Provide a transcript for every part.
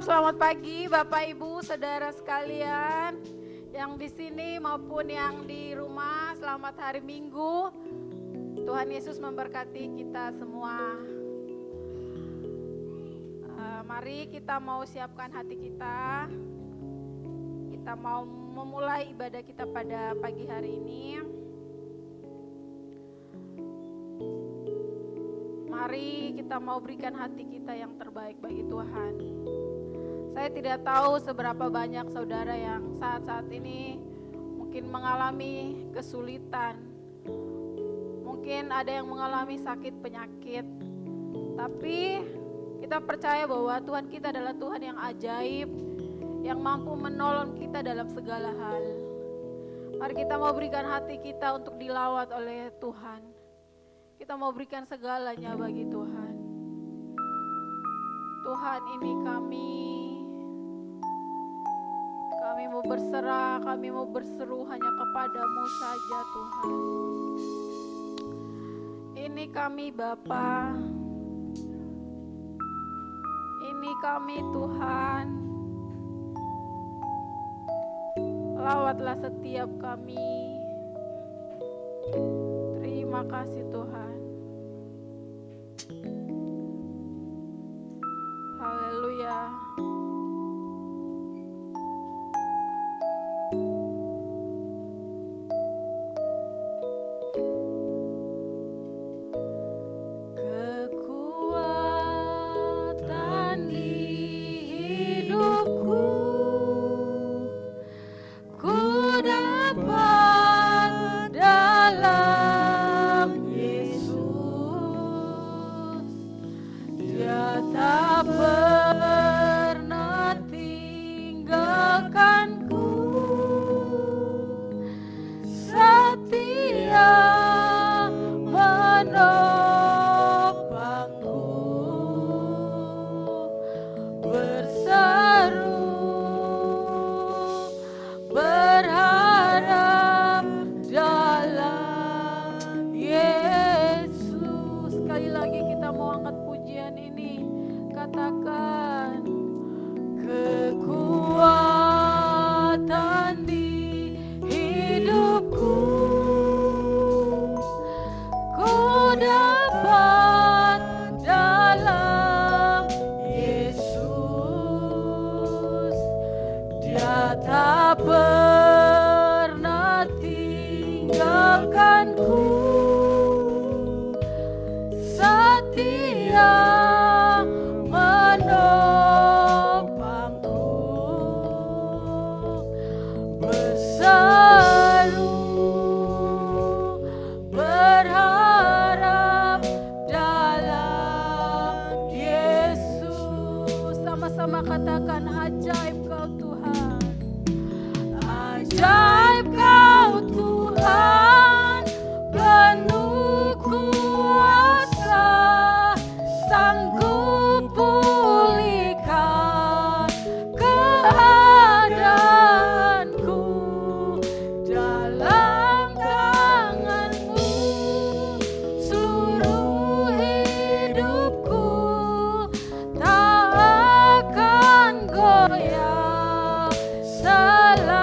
selamat pagi Bapak Ibu, saudara sekalian yang di sini maupun yang di rumah. Selamat hari Minggu. Tuhan Yesus memberkati kita semua. Mari kita mau siapkan hati kita. Kita mau memulai ibadah kita pada pagi hari ini. Mari kita mau berikan hati kita yang terbaik bagi Tuhan. Saya tidak tahu seberapa banyak saudara yang saat-saat ini mungkin mengalami kesulitan. Mungkin ada yang mengalami sakit penyakit. Tapi kita percaya bahwa Tuhan kita adalah Tuhan yang ajaib, yang mampu menolong kita dalam segala hal. Mari kita mau berikan hati kita untuk dilawat oleh Tuhan. Kita mau berikan segalanya bagi Tuhan. Tuhan, ini kami mau berserah, kami mau berseru hanya kepadamu saja Tuhan. Ini kami Bapa, ini kami Tuhan. Lawatlah setiap kami. Terima kasih Tuhan. Haleluya. Kekuatan di hidupku, ku dapat dalam Yesus. Dia tak pernah tinggalkanku, setia menopangku, berseru berharap dalam Yesus. Sekali lagi kita mau angkat pujian ini, katakan kekuatan di hidupku, ku dapat dalam Yesus. Dia tak pernah tinggalkanku, setia menopangku, berseru berharap dalam Yesus. Sama-sama katakan, ajaib kau Tuhan, ajaib kau Tuhan, penuh kuasa, sanggup pulihkan keadaanku, dalam tanganmu seluruh hidupku tak akan goyah selamanya.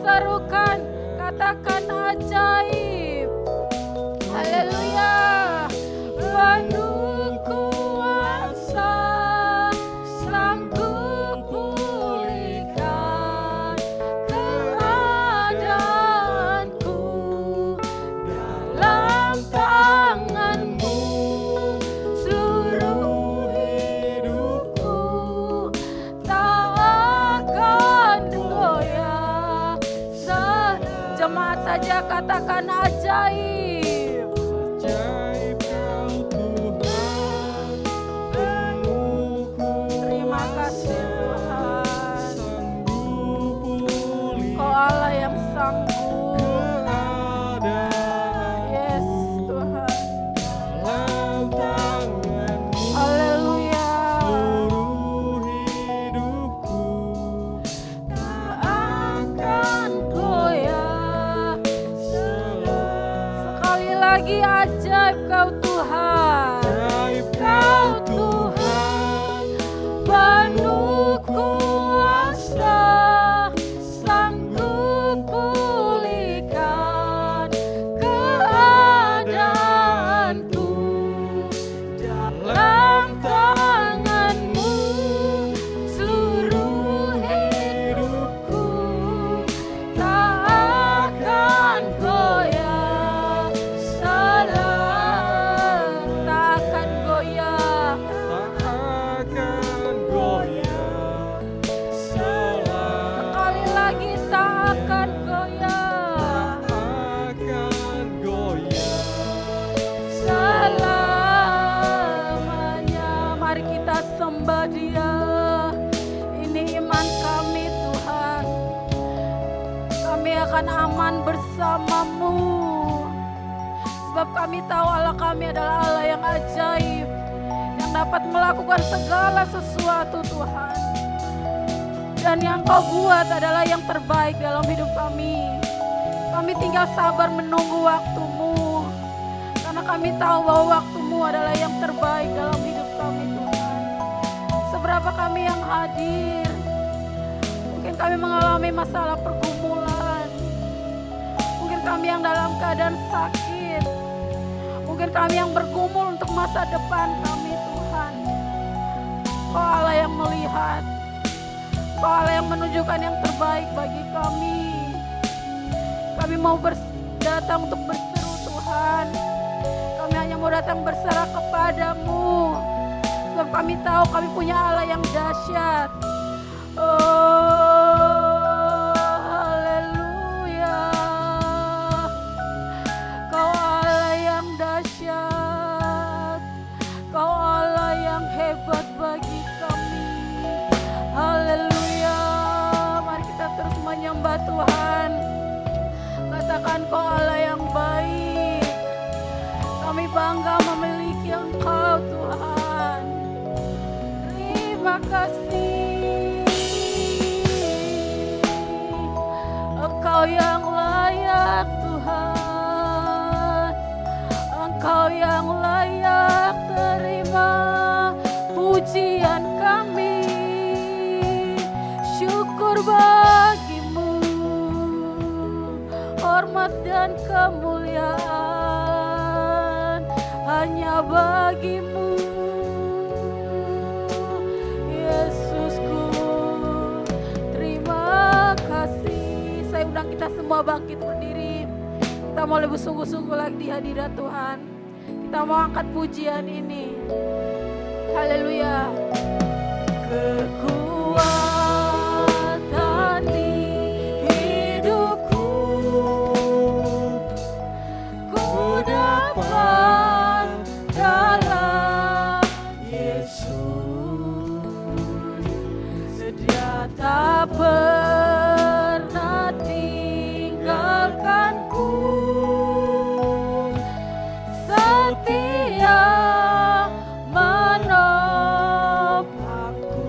serukan, katakan ajaib. Haleluya. Penuh kuasa, sanggup pulihkan keadaanku. Dalam tangan-Mu seluruh hidupku tak akan goyah. Jemaat saja katakan ajaib. Ajaib Kau Tuhan, Terima kasih Tuhan. sanggup pulih Kau Allah yang sanggup. keadaan Yes Tuhan. dalam tangan-Mu Haleluya. seluruh hidupku Tak akan goyah. Sekali lagi ajaib Kau Tuhan. ajaib Kau Tuhan penuh kuasa, sanggup pulihkan keadaanku. Dalam tangan-Mu seluruh hidupku tak akan goyah. Tak akan goyah. tak akan goyah Sekali lagi tak akan goyah. akan goyah Selamanya. Mari kita sembah Dia. Ini iman kami Tuhan. Kami akan aman bersama-Mu. Sebab kami tahu Allah kami adalah Allah yang ajaib, yang dapat melakukan segala sesuatu Tuhan. Dan yang Kau buat adalah yang terbaik dalam hidup kami. Kami tinggal sabar menunggu waktu-Mu, karena kami tahu bahwa waktu-Mu adalah yang terbaik dalam hidup kami Tuhan. Seberapa kami yang hadir, mungkin kami mengalami masalah pergumulan, mungkin kami yang dalam keadaan sakit, mungkin kami yang bergumul untuk masa depan kami Tuhan. Kau Allah yang melihat, Kau Allah yang menunjukkan yang terbaik bagi kami. Kami mau datang untuk berseru Tuhan. Kami hanya mau datang berserah kepada-Mu, sebab kami tahu kami punya Allah yang dahsyat. Oh, haleluya. Kau Allah yang dahsyat, Kau Allah yang hebat bagi kami. Haleluya. Mari kita terus menyembah Tuhan. Katakan Kau Allah yang baik. Kami bangga memiliki Engkau Tuhan. Terima kasih. Engkau yang layak Tuhan. Engkau yang layak terima pujian kami. Syukur bagi-Mu, hormat dan kemuliaan hanya bagi-Mu, Yesusku. Terima kasih. Saya undang kita semua bangkit berdiri. Kita mau lebih sungguh-sungguh lagi di hadirat Tuhan. Kita mau angkat pujian ini. Haleluya. Kekuatan di hidupku, ku dapat dalam Yesus. Dia tak pernah tinggalkanku, setia menopangku.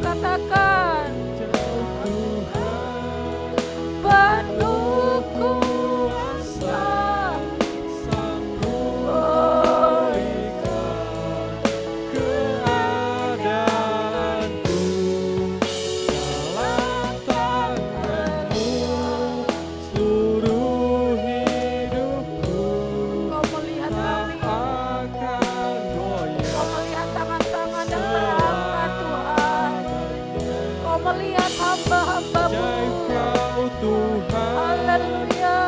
katakan Jauh Tuhan, penuh kuasa. sanggup Oh, berikan keadaanku dalam tangan-Mu, seluruh hidupku Kau melihat tak kami, akan goyah. Kau melihat tangan-tangan yang terangkat Tuhan. Kau melihat hamba-hamba-Mu. Ajaib Kau Tuhan, Haleluya.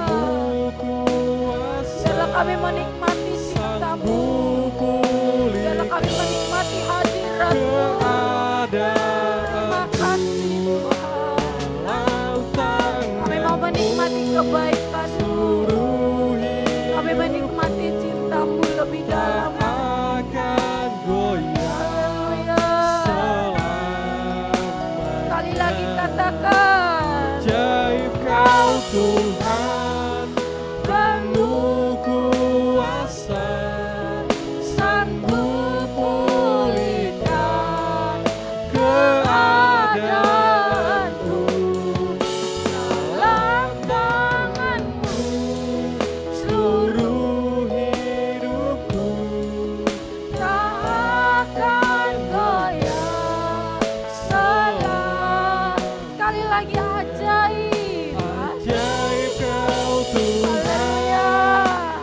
penuh kuasa, Biarlah kami menikmati cinta-Mu. sanggup Biarlah kami pulihkan menikmati hadirat-Mu. Terima keadaanku kasih Tuhan. dalam Kami mau tangan-Mu, menikmati kebaikan-Mu. seluruh Kami hidup menikmati cinta-Mu lebih tak dalam. akan goyah Haleluya. selamanya. Sekali lagi katakan, Ajaib Kau Tuhan, penuh kuasa, sanggup pulihkan keadaanku dalam tangan-Mu, seluruh hidupku tak akan goyah selam. Sekali lagi ajaib. ajaib Kau Tuhan, Haleluya.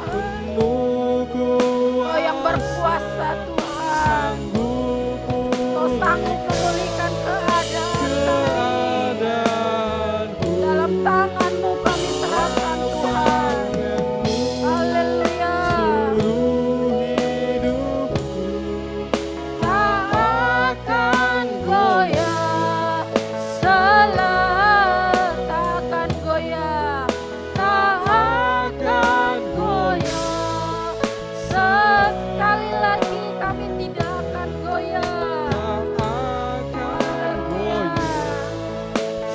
penuh Kau yang kuasa, berkuasa Tuhan. sanggup Kau sanggup memulihkan keadaan kami. keadaanku Dalam tangan-Mu kami serahkan Tuhan. Haleluya. seluruh hidupku Tak akan goyah selam. Tak akan goyah. Tak akan goyah. Sekali lagi kami tidak akan goyah. tak akan goyah.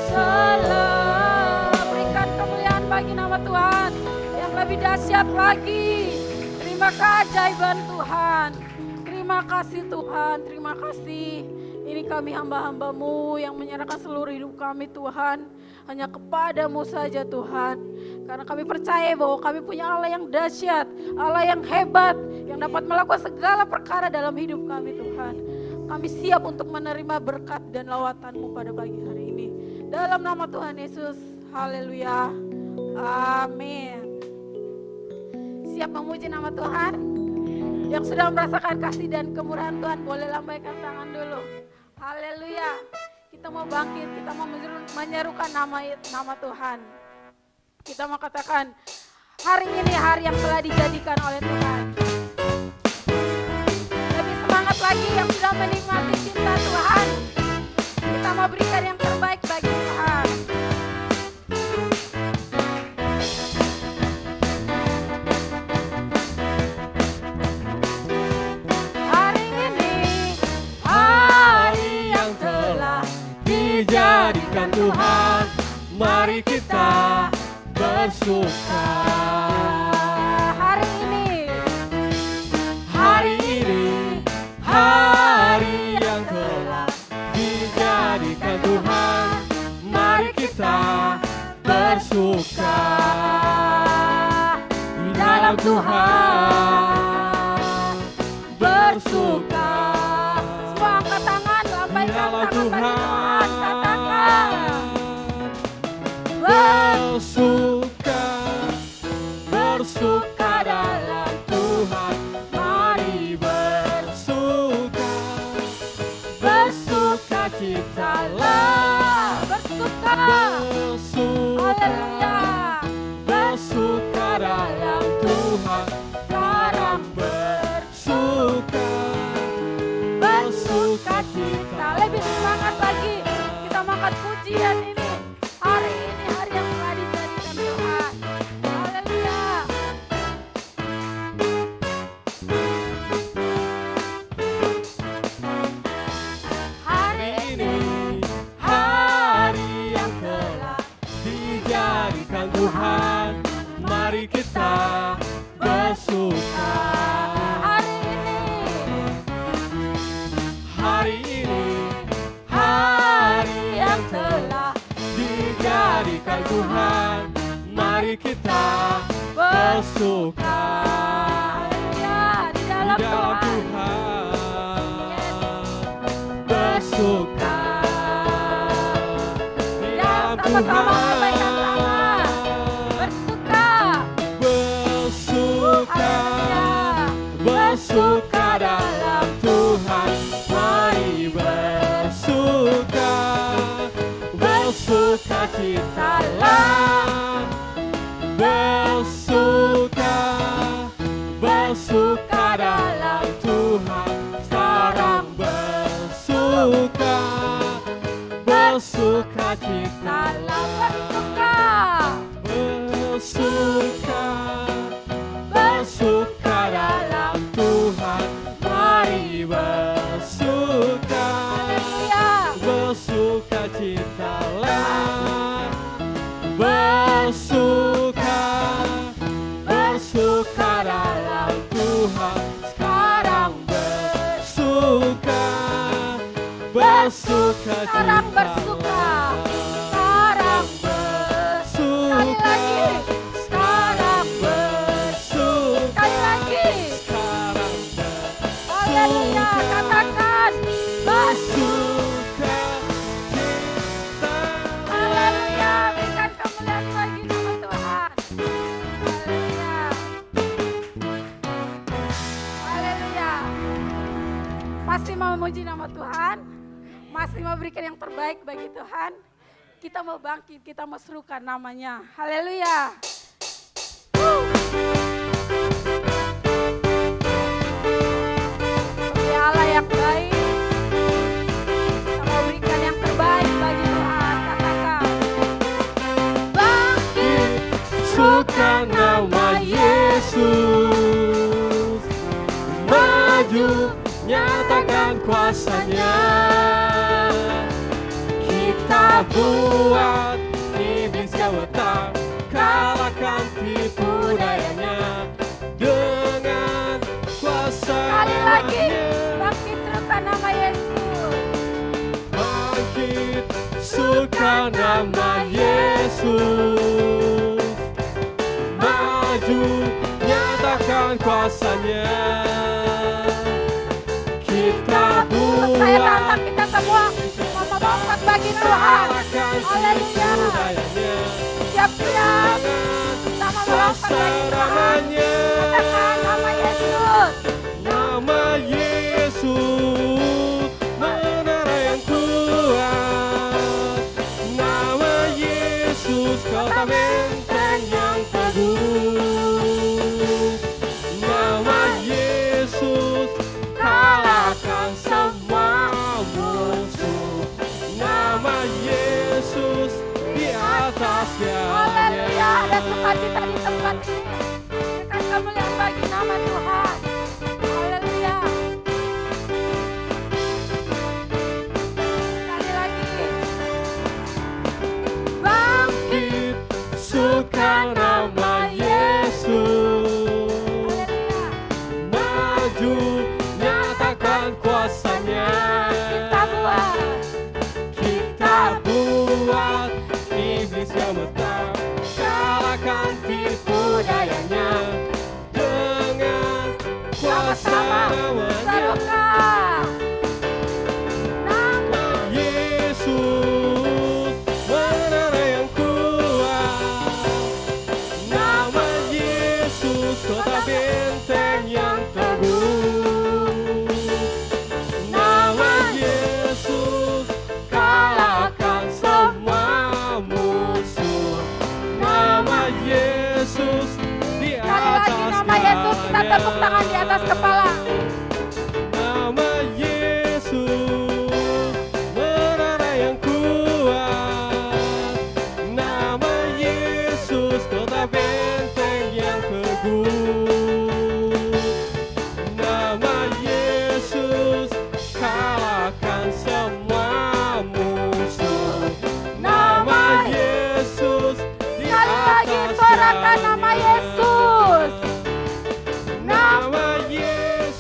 Salam. Berikan kemuliaan bagi nama Tuhan yang lebih dahsyat lagi. Terima keajaiban Tuhan. Terima kasih Tuhan, terima kasih. Ini kami hamba-hamba-Mu yang menyerahkan seluruh hidup kami Tuhan. Hanya kepada-Mu saja Tuhan. Karena kami percaya bahwa kami punya Allah yang dahsyat, Allah yang hebat, yang dapat melakukan segala perkara dalam hidup kami Tuhan. Kami siap untuk menerima berkat dan lawatan-Mu pada pagi hari ini. Dalam nama Tuhan Yesus, haleluya, amin. Siap memuji nama Tuhan? Yang sudah merasakan kasih dan kemurahan Tuhan, boleh lambaikan tangan dulu. Haleluya. Kita mau bangkit, kita mau menyerukan nama Tuhan. Kita mau katakan, hari ini hari yang telah dijadikan oleh Tuhan. Lebih semangat lagi yang sudah menikmati cinta Tuhan. Kita mau berikan yang terbaik bagi Tuhan. Hari ini hari yang telah Dijadikan Tuhan, mari kita bersuka. hari ini Hari ini, hari yang telah dijadikan Tuhan, mari kita bersuka di dalam Tuhan, bersuka semua angkat tangan, di lambaikan dalam tangan bagi Tuhan, katakan bersuka, bersuka dalam Tuhan, mari bersuka, bersuka citalah, bersuka. bersuka, Haleluya. bersuka dalam Tuhan, sekarang bersuka, Bersuka cita. Lebih semangat lagi. Kita mengangkat pujian ini. Hari ini hari yang telah dijadikan Tuhan. Haleluya. Hari ini hari yang telah dijadikan Tuhan, mari kita bersuka. hari ini Hari ini Tuhan, mari kita bersuka. Haleluya, di dalam Tuhan. Bersuka di dalam Sama-sama Tuhan. lambaikan tangan. Bersuka. Bersuka, Haleluya. bersuka dalam Tuhan. Mari bersuka, bersuka citalah. Bersuka, bersuka dalam Tuhan. Sekarang bersuka, bersuka citalah. Bersuka, bersuka dalam Tuhan. Mari bersuka, bersuka citalah. Bersuka, bersuka dalam Tuhan. Sekarang bersuka, bersuka Sekarang citalah. bersuka. Sekarang sekali lagi. Sekarang bersuka. Sekali lagi. Sekarang Haleluya, katakan bersuka cita. haleluya, berikan kemuliaan bagi nama Tuhan. Haleluya. Haleluya. Masih mau memuji nama Tuhan, masih mau berikan yang terbaik bagi Tuhan. Kita mau bangkit, kita mau serukan namanya. Haleluya. Sebagai Allah yang baik, kita mau berikan yang terbaik bagi Tuhan. Katakan, bangkit, Suka nama Yesus, maju nyatakan kuasanya. Kita buat iblis gemetar, kalahkan tipu dayanya dengan kuasa sekali lagi, namanya. bangkit serukan nama Yesus. Bangkit, suka nama Yesus, maju nyatakan kuasanya. Kita Saya buat tantang kita semua mau bangkit bagi Tuhan. kalahkan Haleluya. tipu dayanya Siap-siap, dengan kita mau kuasa bangkit bagi Tuhan. namanya. Katakan nama Yesus. Nama Yesus, menara yang kuat. Nama Yesus, kota benteng yang teguh. Nama Yesus, kalahkan semua musuh. Nama Yesus, di atas Haleluya, ada segalanya. sukacita di tempat ini. Berikan kemuliaan bagi nama Tuhan. Haleluya. Sekali lagi. Bangkit. Suka nama Yesus, Haleluya. maju nyatakan kuasanya. Kita buat Iblis gemetar, kalahkan tipu dayanya dengan kuasa sama-sama namanya. serukan. Nama Yesus, menara yang kuat. Nama Yesus, kota benteng yang teguh. Nama Yesus, kalahkan semua musuh. Nama Yesus, di Sekali lagi atas nama Yesus, kita tepuk tangan di atas kepala. Nama Yesus, menara yang kuat. Nama Yesus, kota benteng yang teguh. Nama Yesus, kalahkan semua musuh. Nama Yesus, di Sekali lagi atas sorakan nama segalanya. Yesus. Nama Yesus,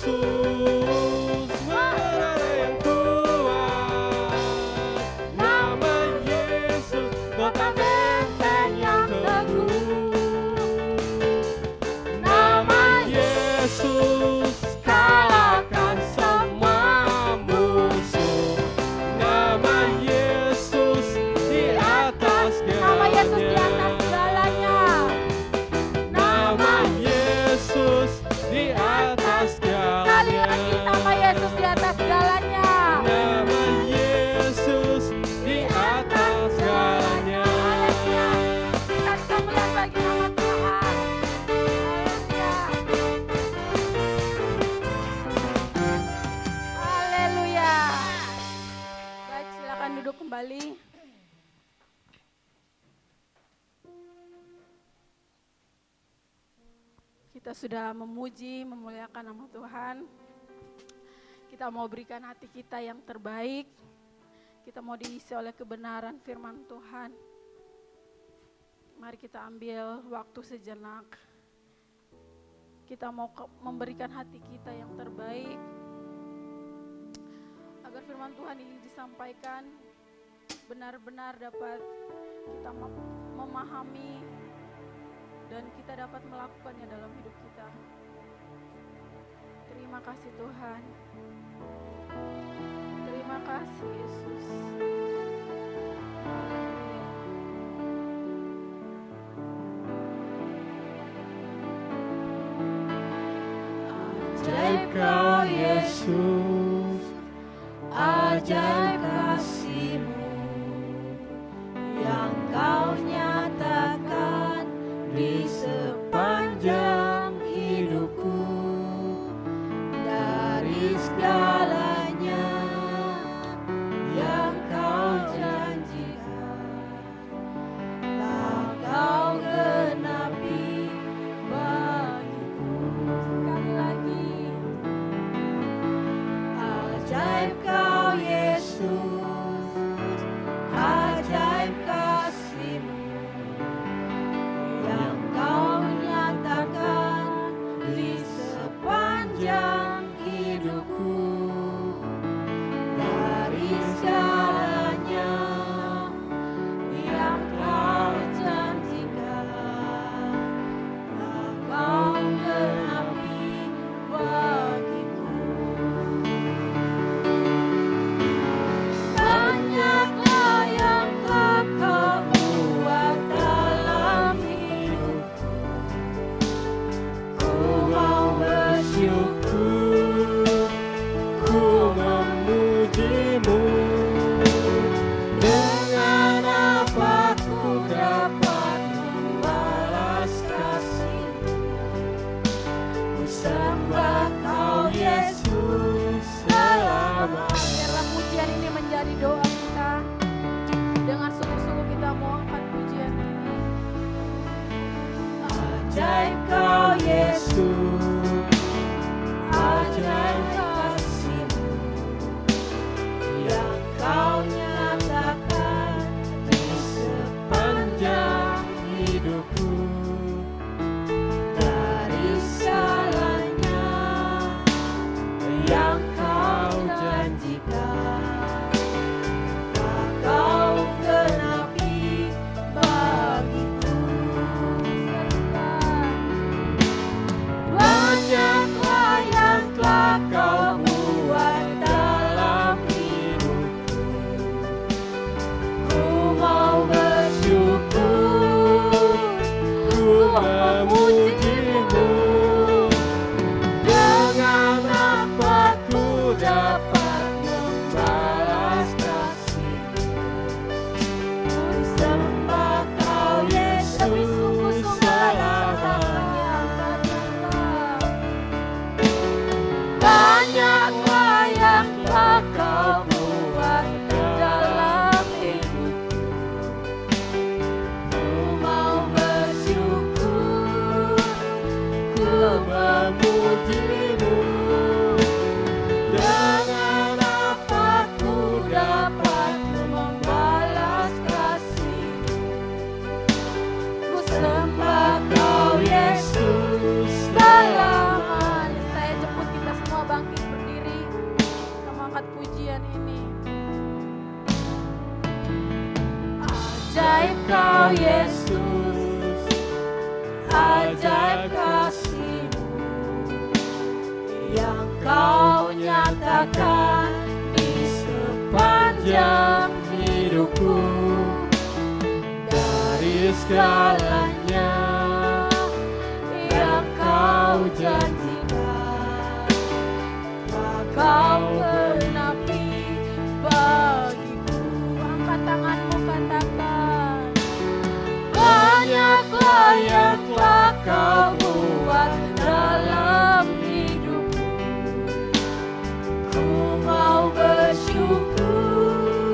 silakan duduk kembali. Kita sudah memuji, memuliakan nama Tuhan. Kita mau berikan hati kita yang terbaik. Kita mau diisi oleh kebenaran firman Tuhan. Mari kita ambil waktu sejenak. Kita mau memberikan hati kita yang terbaik. Agar firman Tuhan ini disampaikan benar-benar dapat kita memahami dan kita dapat melakukannya dalam hidup kita. Terima kasih Tuhan. Terima kasih Yesus. Haleluya. Ajaib Kau Yesus, ajaib kasih-Mu yang Kau nyatakan di sepanjang hidupku. Dari segalanya yang Kau janjikan, tak Kau genapi bagiku. Sekali lagi. Ajaib Kau Yesus, ajaib kasih-Mu yang Kau nyatakan di sepanjang hidupku. Dari segalanya yang Kau janjikan, tak Kau genapi bagiku. Banyaklah yang telah Kau buat dalam hidupku. Ku mau bersyukur, ku memuji-Mu. Dengan apa ku dapat membalas kasih-Mu? Ku sembah Kau Yesus selama. Biarlah pujian ini menjadi doa kita. Dengan sungguh-sungguh kita mau angkat pujian ini. Ajaib Kau Yesus, ajaib kasih-Mu yang Kau nyatakan di sepanjang hidupku. Dari segalanya yang Kau janjikan, tak Kau genapi bagiku. Banyaklah yang telah Kau buat dalam hidupku. Ku mau bersyukur, ku memuji-Mu. Dengan apa ku dapat membalas kasih-Mu? Ku sembah Kau Yesus selamanya. Banyaklah yang telah Kau buat dalam hidupku. Ku mau bersyukur, ku memuji-Mu. Dengan apa ku dapat membalas kasih-Mu? Ku sembah Kau Yesus selamanya. Saya jemput kita semua bangkit berdiri. Kita mau angkat pujian ini. Ajaib Kau Yesus, ajaib kasih-Mu yang Kau nyatakan di sepanjang hidupku. Dari segalanya yang Kau janjikan, tak Kau genapi bagiku. Angkat tanganmu, katakan. Banyaklah yang telah Kau buat dalam hidupku. Ku mau bersyukur,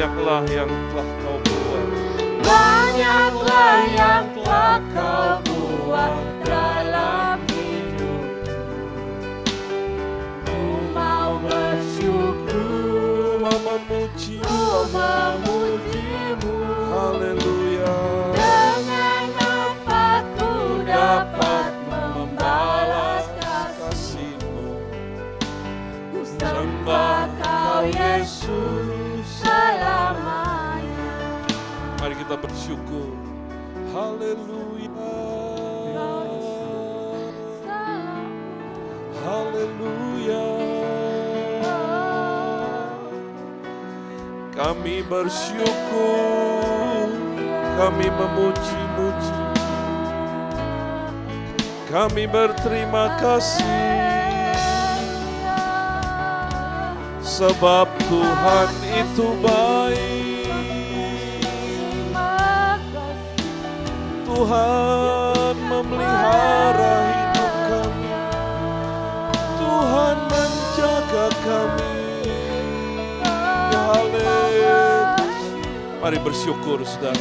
banyaklah yang telah kau buat. Banyaklah yang telah kau buat dalam hidup. Ku mau bersyukur, Mau memuji, ku memujimu. haleluya. Dengan apa ku dapat membalas Kasih-Mu, ku sembah kau Yesus selamanya. mari kita bersyukur, haleluya, haleluya. Kami bersyukur, kami memuji-muji, kami berterima kasih, sebab Tuhan itu baik. Tuhan memelihara hidup kami, Tuhan menjaga kami. Mari bersyukur, saudara.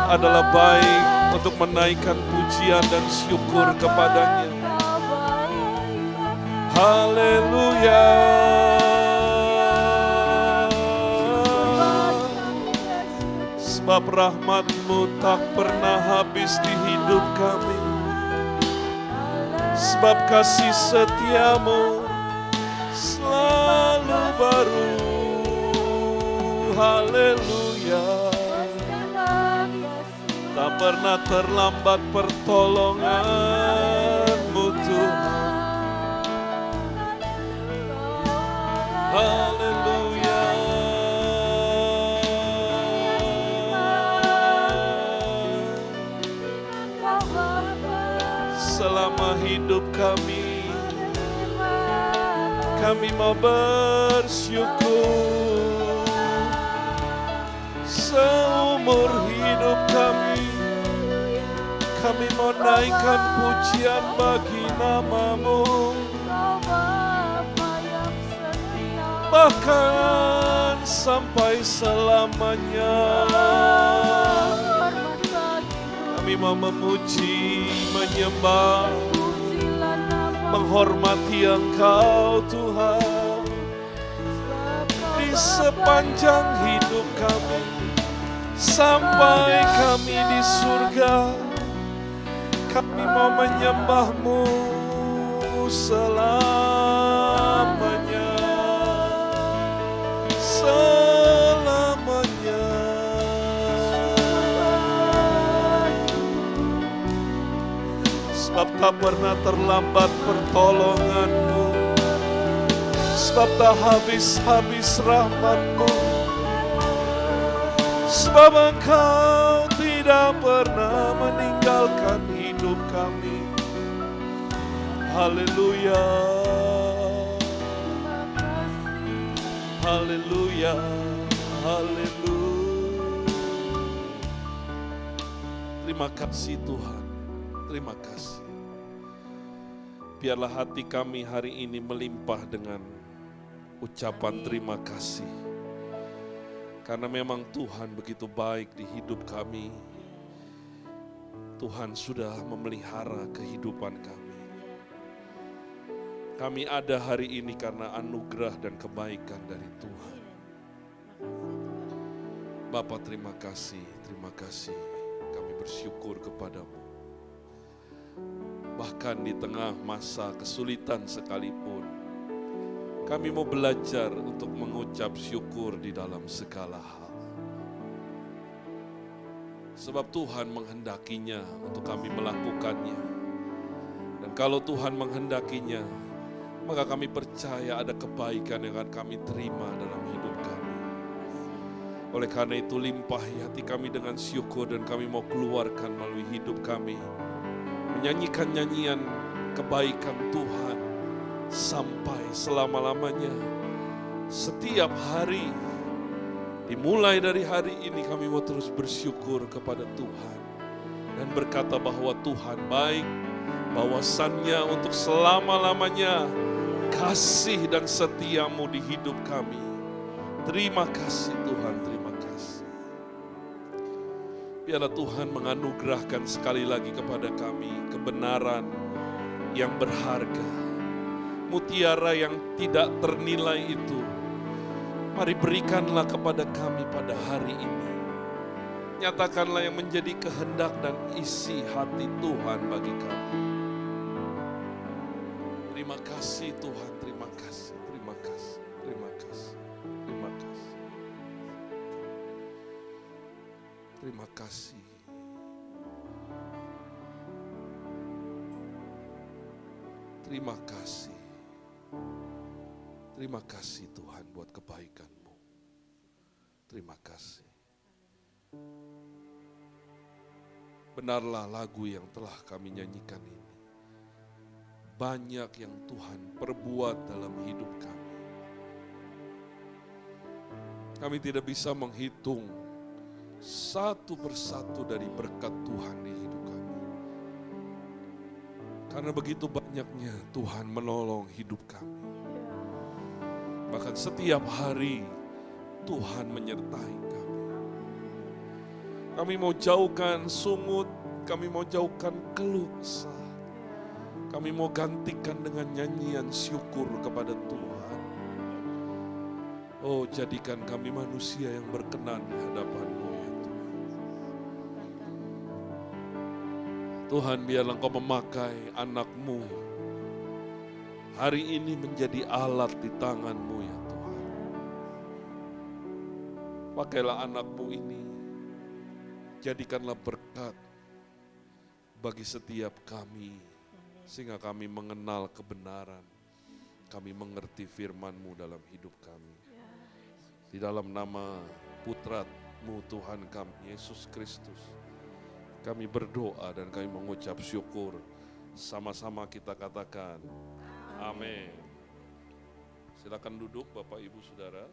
Adalah baik untuk menaikkan pujian dan syukur kepadanya. Haleluya. Sebab rahmat-Mu tak pernah habis di hidup kami. Sebab kasih setia-Mu selalu baru. Haleluya. Tak pernah terlambat pertolongan-Mu Tuhan. Haleluya. Selama hidup kami mau bersyukur. Seumur hidup kami mau naikkan pujian bagi nama-Mu. Bahkan sampai selamanya kami mau memuji, menyembah, menghormati Engkau Tuhan. Di sepanjang hidup kami, sampai kami di surga, kami mau menyembah-Mu selamanya. Selamanya. Sebab tak pernah terlambat pertolongan-Mu, sebab tak habis-habis rahmat-Mu, sebab Engkau tidak pernah meninggalkan hidup kami. Haleluya. Haleluya, haleluya. Terima kasih Tuhan, terima kasih. Biarlah hati kami hari ini melimpah dengan ucapan terima kasih. Karena memang Tuhan begitu baik di hidup kami. Tuhan sudah memelihara kehidupan kami. Kami ada hari ini karena anugerah dan kebaikan dari Tuhan. Bapa, terima kasih, terima kasih. Kami bersyukur kepadamu. Bahkan di tengah masa kesulitan sekalipun, kami mau belajar untuk mengucap syukur di dalam segala hal. Sebab Tuhan menghendakinya untuk kami melakukannya. Dan kalau Tuhan menghendakinya, maka kami percaya ada kebaikan yang akan kami terima dalam hidup kami. Oleh karena itu limpahi hati kami dengan syukur dan kami mau keluarkan melalui hidup kami. Menyanyikan nyanyian kebaikan Tuhan sampai selama-lamanya. Setiap hari, dimulai dari hari ini kami mau terus bersyukur kepada Tuhan. Dan berkata bahwa Tuhan baik, bahwasannya untuk selama-lamanya kasih dan setia-Mu di hidup kami. Terima kasih Tuhan, terima kasih. Biarlah Tuhan menganugerahkan sekali lagi kepada kami kebenaran yang berharga. Mutiara yang tidak ternilai itu, mari berikanlah kepada kami pada hari ini. Nyatakanlah yang menjadi kehendak dan isi hati Tuhan bagi kami. Terima kasih Tuhan, terima kasih, terima kasih, terima kasih, terima kasih. Terima kasih. Terima kasih. Terima kasih Tuhan buat kebaikan-Mu. Terima kasih. Benarlah lagu yang telah kami nyanyikan ini. Banyak yang Tuhan perbuat dalam hidup kami. Kami tidak bisa menghitung satu persatu dari berkat Tuhan di hidup kami. Karena begitu banyaknya Tuhan menolong hidup kami. Bahkan setiap hari Tuhan menyertai kami. Kami mau jauhkan sungut, kami mau jauhkan keluh kesah. Kami mau gantikan dengan nyanyian syukur kepada Tuhan. Oh, jadikan kami manusia yang berkenan di hadapan-Mu ya Tuhan. Tuhan, biarlah Engkau memakai anak-Mu hari ini menjadi alat di tangan-Mu ya Tuhan. Pakailah anak-Mu ini, jadikanlah berkat bagi setiap kami, sehingga kami mengenal kebenaran, kami mengerti firman-Mu dalam hidup kami. Di dalam nama Putra-Mu Tuhan kami, Yesus Kristus, kami berdoa dan kami mengucap syukur. Sama-sama kita katakan, amin. Silakan duduk Bapak Ibu Saudara.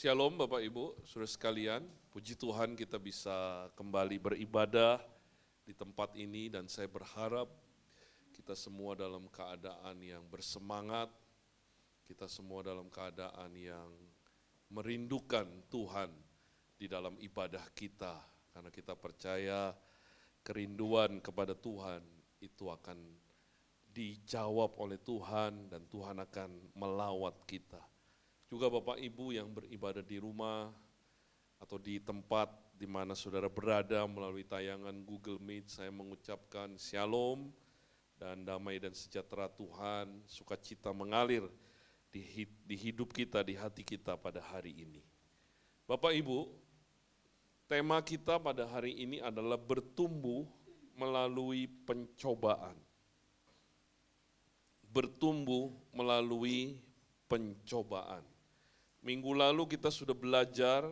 Shalom Bapak Ibu, saudara sekalian, puji Tuhan kita bisa kembali beribadah di tempat ini dan saya berharap kita semua dalam keadaan yang bersemangat, kita semua dalam keadaan yang merindukan Tuhan di dalam ibadah kita, karena kita percaya kerinduan kepada Tuhan itu akan dijawab oleh Tuhan dan Tuhan akan melawat kita. Juga Bapak Ibu yang beribadah di rumah atau di tempat di mana saudara berada melalui tayangan Google Meet, saya mengucapkan shalom dan damai dan sejahtera Tuhan, sukacita mengalir di hidup kita, di hati kita pada hari ini. Bapak Ibu, tema kita pada hari ini adalah bertumbuh melalui pencobaan. Bertumbuh melalui pencobaan. Minggu lalu kita sudah belajar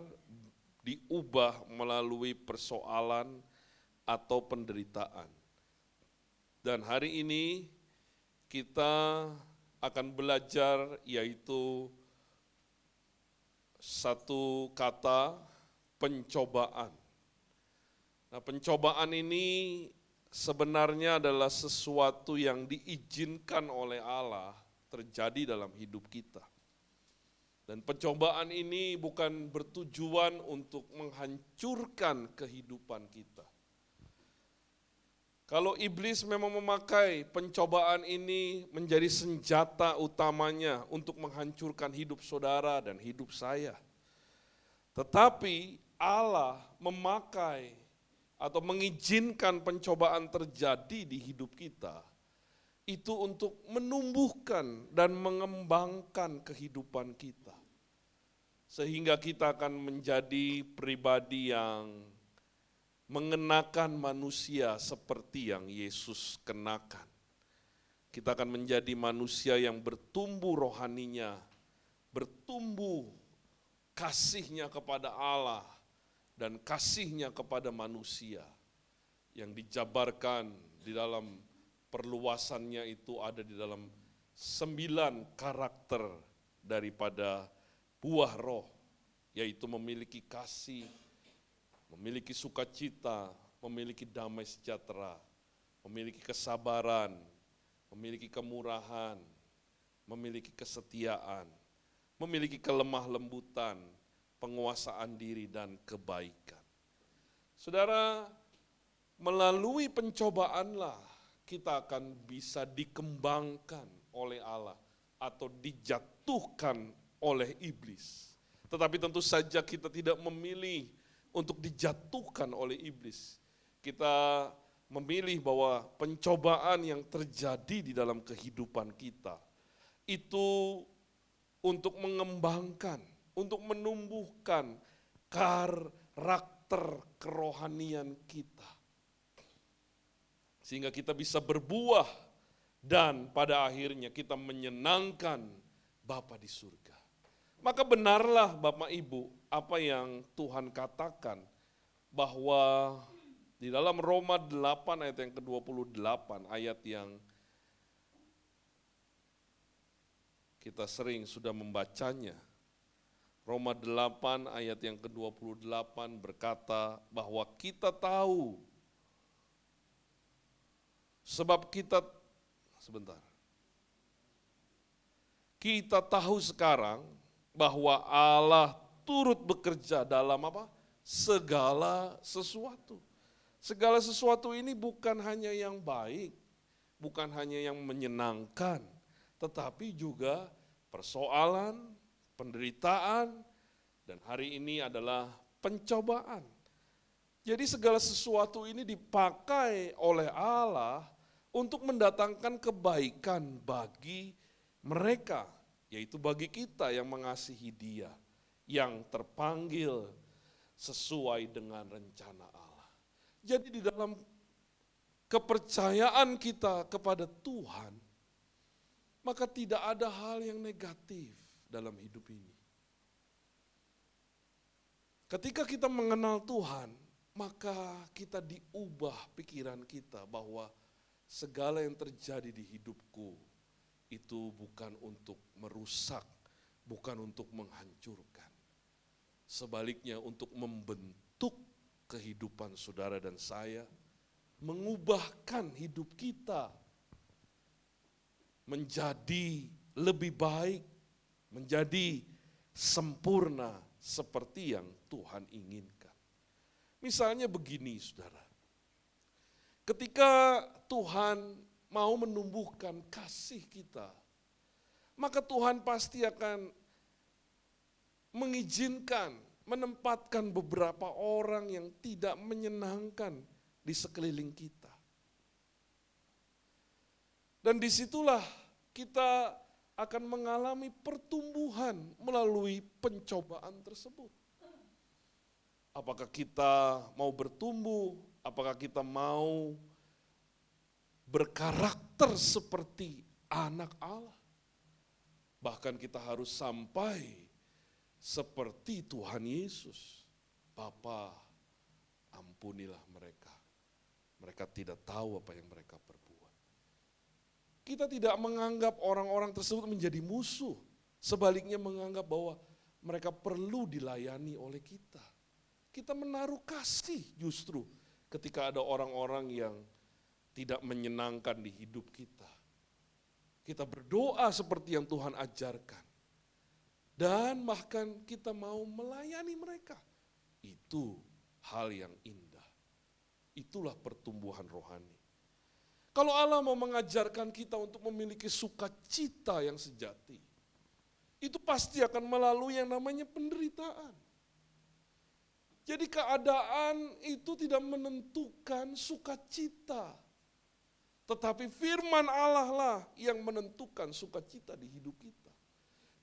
diubah melalui persoalan atau penderitaan. Dan hari ini kita akan belajar yaitu satu kata, pencobaan. Nah, pencobaan ini sebenarnya adalah sesuatu yang diizinkan oleh Allah terjadi dalam hidup kita. Dan pencobaan ini bukan bertujuan untuk menghancurkan kehidupan kita. Kalau iblis memang memakai pencobaan ini menjadi senjata utamanya untuk menghancurkan hidup saudara dan hidup saya. Tetapi Allah memakai atau mengizinkan pencobaan terjadi di hidup kita, itu untuk menumbuhkan dan mengembangkan kehidupan kita. Sehingga kita akan menjadi pribadi yang mengenakan manusia seperti yang Yesus kenakan. Kita akan menjadi manusia yang bertumbuh rohaninya, bertumbuh kasihnya kepada Allah dan kasihnya kepada manusia. Yang dijabarkan di dalam perluasannya itu ada di dalam 9 karakter daripada buah roh yaitu memiliki kasih, memiliki sukacita, memiliki damai sejahtera, memiliki kesabaran, memiliki kemurahan, memiliki kesetiaan, memiliki kelemah lembutan, penguasaan diri dan kebaikan. Saudara, melalui pencobaanlah kita akan bisa dikembangkan oleh Allah atau dijatuhkan oleh iblis. Tetapi tentu saja kita tidak memilih untuk dijatuhkan oleh iblis. Kita memilih bahwa pencobaan yang terjadi di dalam kehidupan kita itu untuk mengembangkan, untuk menumbuhkan karakter kerohanian kita. Sehingga kita bisa berbuah dan pada akhirnya kita menyenangkan Bapa di surga. Maka benarlah Bapak Ibu apa yang Tuhan katakan bahwa di dalam Roma 8 ayat yang ke-28, ayat yang kita sering sudah membacanya. Roma 8 ayat yang ke-28 berkata bahwa kita tahu, sebab kita tahu sekarang bahwa Allah turut bekerja dalam apa? Segala sesuatu. Segala sesuatu ini bukan hanya yang baik, bukan hanya yang menyenangkan, tetapi juga persoalan, penderitaan, dan hari ini adalah pencobaan. Jadi segala sesuatu ini dipakai oleh Allah untuk mendatangkan kebaikan bagi mereka, yaitu bagi kita yang mengasihi Dia, yang terpanggil sesuai dengan rencana Allah. Jadi di dalam kepercayaan kita kepada Tuhan, maka tidak ada hal yang negatif dalam hidup ini. Ketika kita mengenal Tuhan, maka kita diubah pikiran kita bahwa segala yang terjadi di hidupku itu bukan untuk merusak, bukan untuk menghancurkan. Sebaliknya untuk membentuk kehidupan saudara dan saya, mengubahkan hidup kita menjadi lebih baik, menjadi sempurna seperti yang Tuhan inginkan. Misalnya begini saudara, ketika Tuhan mau menumbuhkan kasih kita, maka Tuhan pasti akan mengizinkan, menempatkan beberapa orang yang tidak menyenangkan di sekeliling kita. Dan disitulah kita akan mengalami pertumbuhan melalui pencobaan tersebut. Apakah kita mau bertumbuh, apakah kita mau berkarakter seperti anak Allah. Bahkan kita harus sampai seperti Tuhan Yesus. Bapa, ampunilah mereka. Mereka tidak tahu apa yang mereka perbuat. Kita tidak menganggap orang-orang tersebut menjadi musuh. Sebaliknya menganggap bahwa mereka perlu dilayani oleh kita. Kita menaruh kasih justru ketika ada orang-orang yang tidak menyenangkan di hidup kita. Kita berdoa seperti yang Tuhan ajarkan. Dan bahkan kita mau melayani mereka. Itu hal yang indah. Itulah pertumbuhan rohani. Kalau Allah mau mengajarkan kita untuk memiliki sukacita yang sejati, itu pasti akan melalui yang namanya penderitaan. Jadi keadaan itu tidak menentukan sukacita. Tetapi firman Allah lah yang menentukan sukacita di hidup kita.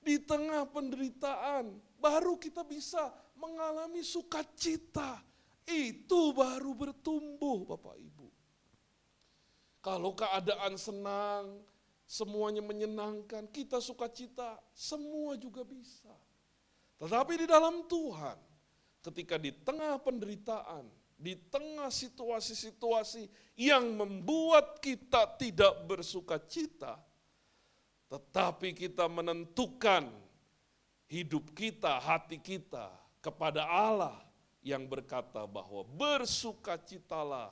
Di tengah penderitaan baru kita bisa mengalami sukacita. Itu baru bertumbuh Bapak Ibu. Kalau keadaan senang, semuanya menyenangkan, kita sukacita, semua juga bisa. Tetapi di dalam Tuhan, ketika di tengah penderitaan, di tengah situasi-situasi yang membuat kita tidak bersukacita, tetapi kita menentukan hidup kita, hati kita kepada Allah yang berkata bahwa bersukacitalah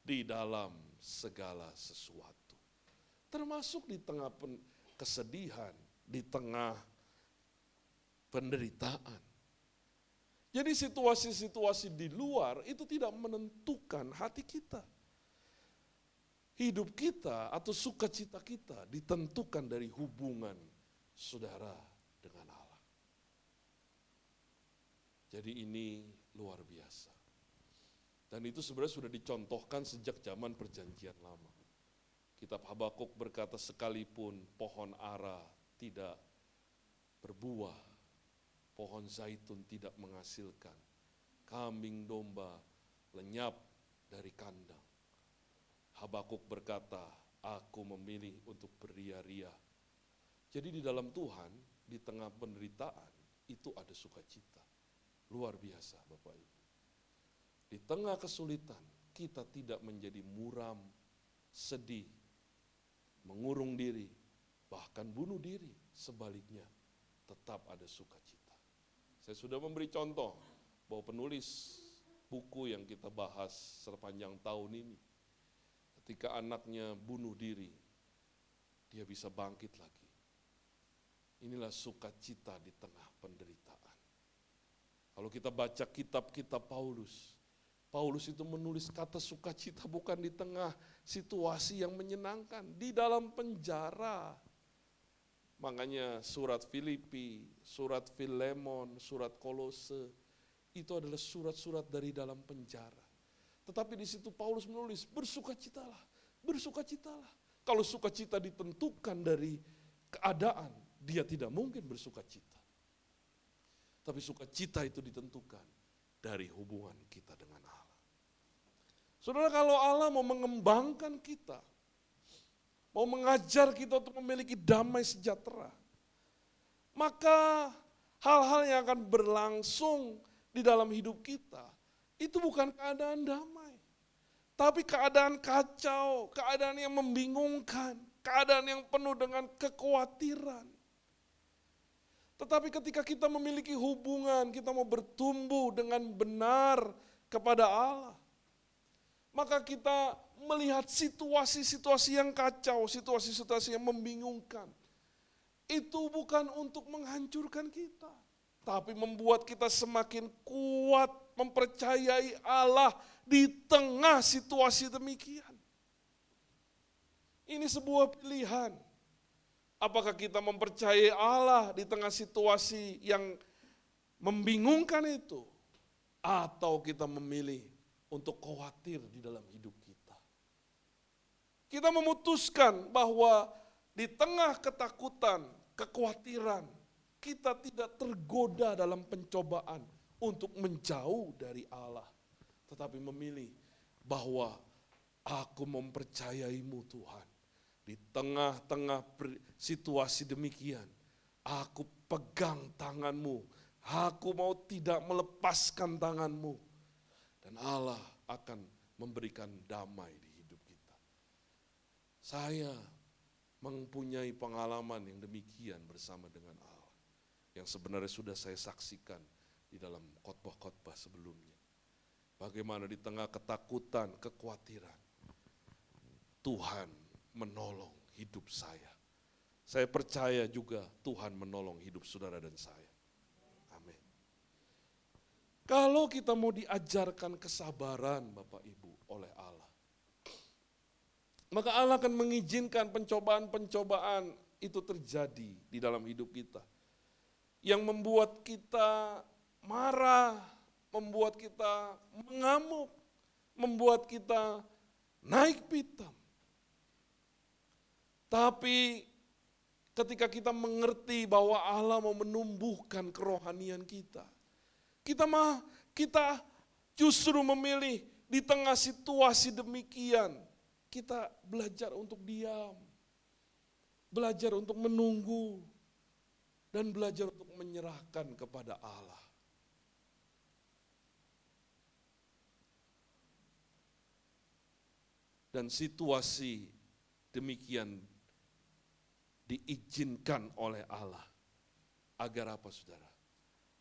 di dalam segala sesuatu. Termasuk di tengah kesedihan, di tengah penderitaan. Jadi situasi-situasi di luar itu tidak menentukan hati kita. Hidup kita atau sukacita kita ditentukan dari hubungan saudara dengan Allah. Jadi ini luar biasa. Dan itu sebenarnya sudah dicontohkan sejak zaman Perjanjian Lama. Kitab Habakuk berkata, sekalipun pohon ara tidak berbuah, pohon zaitun tidak menghasilkan, kambing domba lenyap dari kandang, Habakuk berkata, aku memilih untuk beria-ria. Jadi di dalam Tuhan, di tengah penderitaan, itu ada sukacita. Luar biasa Bapak Ibu. Di tengah kesulitan, kita tidak menjadi muram, sedih, mengurung diri, bahkan bunuh diri. Sebaliknya, tetap ada sukacita. Saya sudah memberi contoh bahwa penulis buku yang kita bahas sepanjang tahun ini, ketika anaknya bunuh diri, dia bisa bangkit lagi. Inilah sukacita di tengah penderitaan. Kalau kita baca kitab-kitab Paulus, Paulus itu menulis kata sukacita bukan di tengah situasi yang menyenangkan, di dalam penjara. Makanya surat Filipi, surat Filemon, surat Kolose, itu adalah surat-surat dari dalam penjara. Tetapi di situ Paulus menulis, bersukacitalah, bersukacitalah. Kalau sukacita ditentukan dari keadaan, dia tidak mungkin bersukacita. Tapi sukacita itu ditentukan dari hubungan kita dengan Allah. Saudara, kalau Allah mau mengembangkan kita, mau mengajar kita untuk memiliki damai sejahtera, maka hal-hal yang akan berlangsung di dalam hidup kita, itu bukan keadaan damai, tapi keadaan kacau, keadaan yang membingungkan, keadaan yang penuh dengan kekhawatiran. Tetapi ketika kita memiliki hubungan, kita mau bertumbuh dengan benar kepada Allah, maka kita melihat situasi-situasi yang kacau, situasi-situasi yang membingungkan. Itu bukan untuk menghancurkan kita, tapi membuat kita semakin kuat mempercayai Allah di tengah situasi demikian. Ini sebuah pilihan. Apakah kita mempercayai Allah di tengah situasi yang membingungkan itu, atau kita memilih untuk khawatir di dalam hidup kita. Kita memutuskan bahwa di tengah ketakutan, kekhawatiran, kita tidak tergoda dalam pencobaan untuk menjauh dari Allah. Tetapi memilih bahwa aku mempercayaimu Tuhan. Di tengah-tengah situasi demikian, aku pegang tanganmu, aku mau tidak melepaskan tanganmu. Dan Allah akan memberikan damai di hidup kita. Saya mempunyai pengalaman yang demikian bersama dengan Allah, yang sebenarnya sudah saya saksikan di dalam khotbah-khotbah sebelumnya. Bagaimana di tengah ketakutan, kekhawatiran, Tuhan menolong hidup saya. Saya percaya juga Tuhan menolong hidup saudara dan saya. Amin. Kalau kita mau diajarkan kesabaran Bapak Ibu oleh Allah, maka Allah akan mengizinkan pencobaan-pencobaan itu terjadi di dalam hidup kita. Yang membuat kita marah, membuat kita mengamuk, membuat kita naik pitam. Tapi ketika kita mengerti bahwa Allah mau menumbuhkan kerohanian kita, kita justru memilih di tengah situasi demikian, kita belajar untuk diam, belajar untuk menunggu, dan belajar untuk menyerahkan kepada Allah. Dan situasi demikian diizinkan oleh Allah Agar apa saudara?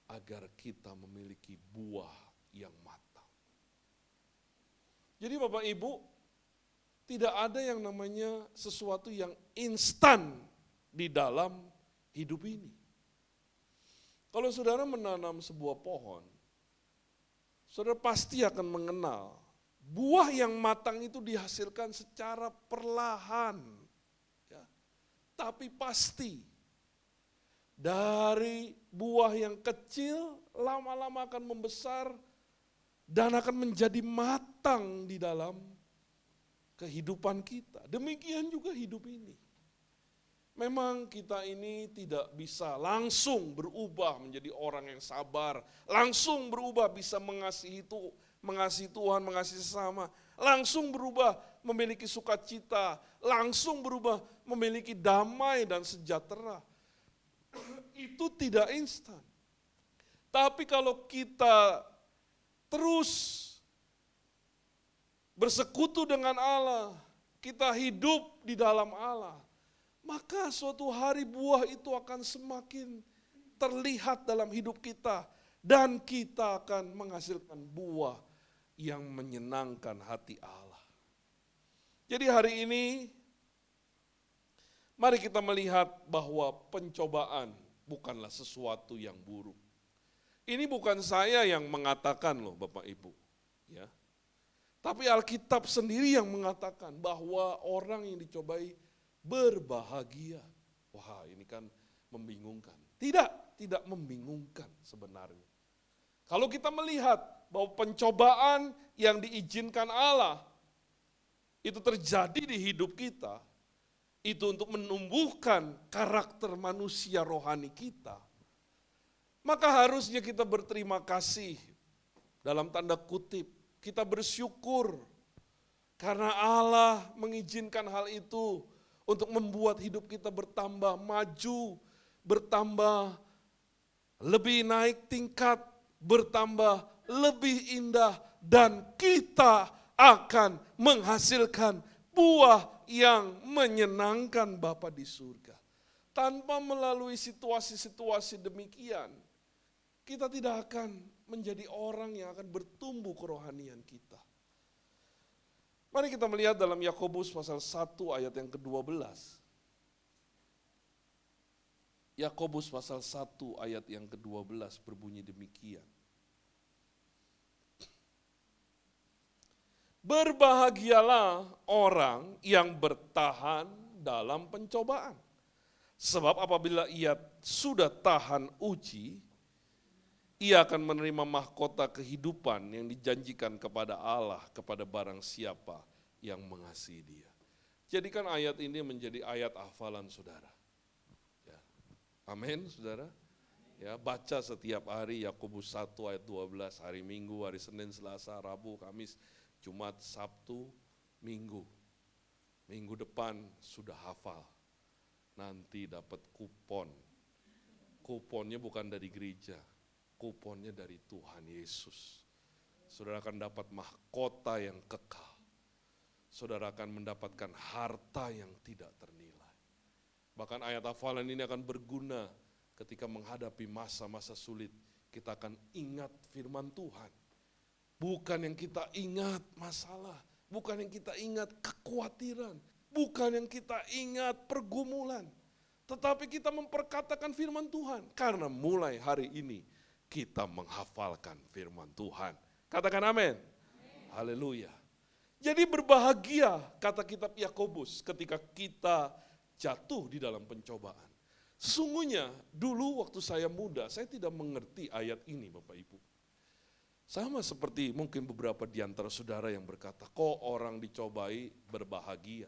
Agar kita memiliki buah yang matang. Jadi Bapak Ibu, tidak ada yang namanya sesuatu yang instan di dalam hidup ini. Kalau saudara menanam sebuah pohon, saudara pasti akan mengenal buah yang matang itu dihasilkan secara perlahan. Ya. Tapi pasti dari buah yang kecil lama-lama akan membesar dan akan menjadi matang di dalam kehidupan kita. Demikian juga hidup ini. Memang kita ini tidak bisa langsung berubah menjadi orang yang sabar, langsung berubah bisa mengasihi Tuhan, mengasihi sesama, langsung berubah memiliki sukacita, langsung berubah memiliki damai dan sejahtera. Itu tidak instan. Tapi kalau kita terus bersekutu dengan Allah, kita hidup di dalam Allah, maka suatu hari buah itu akan semakin terlihat dalam hidup kita dan kita akan menghasilkan buah yang menyenangkan hati Allah. Jadi hari ini mari kita melihat bahwa pencobaan bukanlah sesuatu yang buruk. Ini bukan saya yang mengatakan loh Bapak Ibu, ya. Tapi Alkitab sendiri yang mengatakan bahwa orang yang dicobai berbahagia. Wah, ini kan membingungkan. Tidak membingungkan sebenarnya. Kalau kita melihat bahwa pencobaan yang diizinkan Allah itu terjadi di hidup kita, itu untuk menumbuhkan karakter manusia rohani kita, maka harusnya kita berterima kasih, dalam tanda kutip, kita bersyukur karena Allah mengizinkan hal itu untuk membuat hidup kita bertambah maju, bertambah lebih naik tingkat, bertambah lebih indah, dan kita akan menghasilkan buah yang menyenangkan Bapa di surga. Tanpa melalui situasi-situasi demikian, kita tidak akan menjadi orang yang akan bertumbuh kerohanian kita. Mari kita melihat dalam Yakobus pasal 1 ayat yang ke-12. Yakobus pasal 1 ayat yang ke-12 berbunyi demikian. Berbahagialah orang yang bertahan dalam pencobaan. Sebab apabila ia sudah tahan uji, ia akan menerima mahkota kehidupan yang dijanjikan kepada Allah, kepada barang siapa yang mengasihi Dia. Jadikan ayat ini menjadi ayat hafalan saudara. Ya. Amin, saudara. Ya, baca setiap hari Yakobus 1 ayat 12, hari Minggu, hari Senin, Selasa, Rabu, Kamis, Jumat, Sabtu, Minggu. Minggu depan sudah hafal. Nanti dapat kupon. Kuponnya bukan dari gereja. Kuponnya dari Tuhan Yesus. Saudara akan dapat mahkota yang kekal. Saudara akan mendapatkan harta yang tidak ternilai. Bahkan ayat hafalan ini akan berguna ketika menghadapi masa-masa sulit. Kita akan ingat firman Tuhan. Bukan yang kita ingat masalah. Bukan yang kita ingat kekhawatiran. Bukan yang kita ingat pergumulan. Tetapi kita memperkatakan firman Tuhan. Karena mulai hari ini kita menghafalkan firman Tuhan. Katakan amin. Haleluya. Jadi berbahagia kata kitab Yakobus ketika kita jatuh di dalam pencobaan. Sesungguhnya dulu waktu saya muda, saya tidak mengerti ayat ini Bapak Ibu. Sama seperti mungkin beberapa di antara saudara yang berkata, kok orang dicobai berbahagia.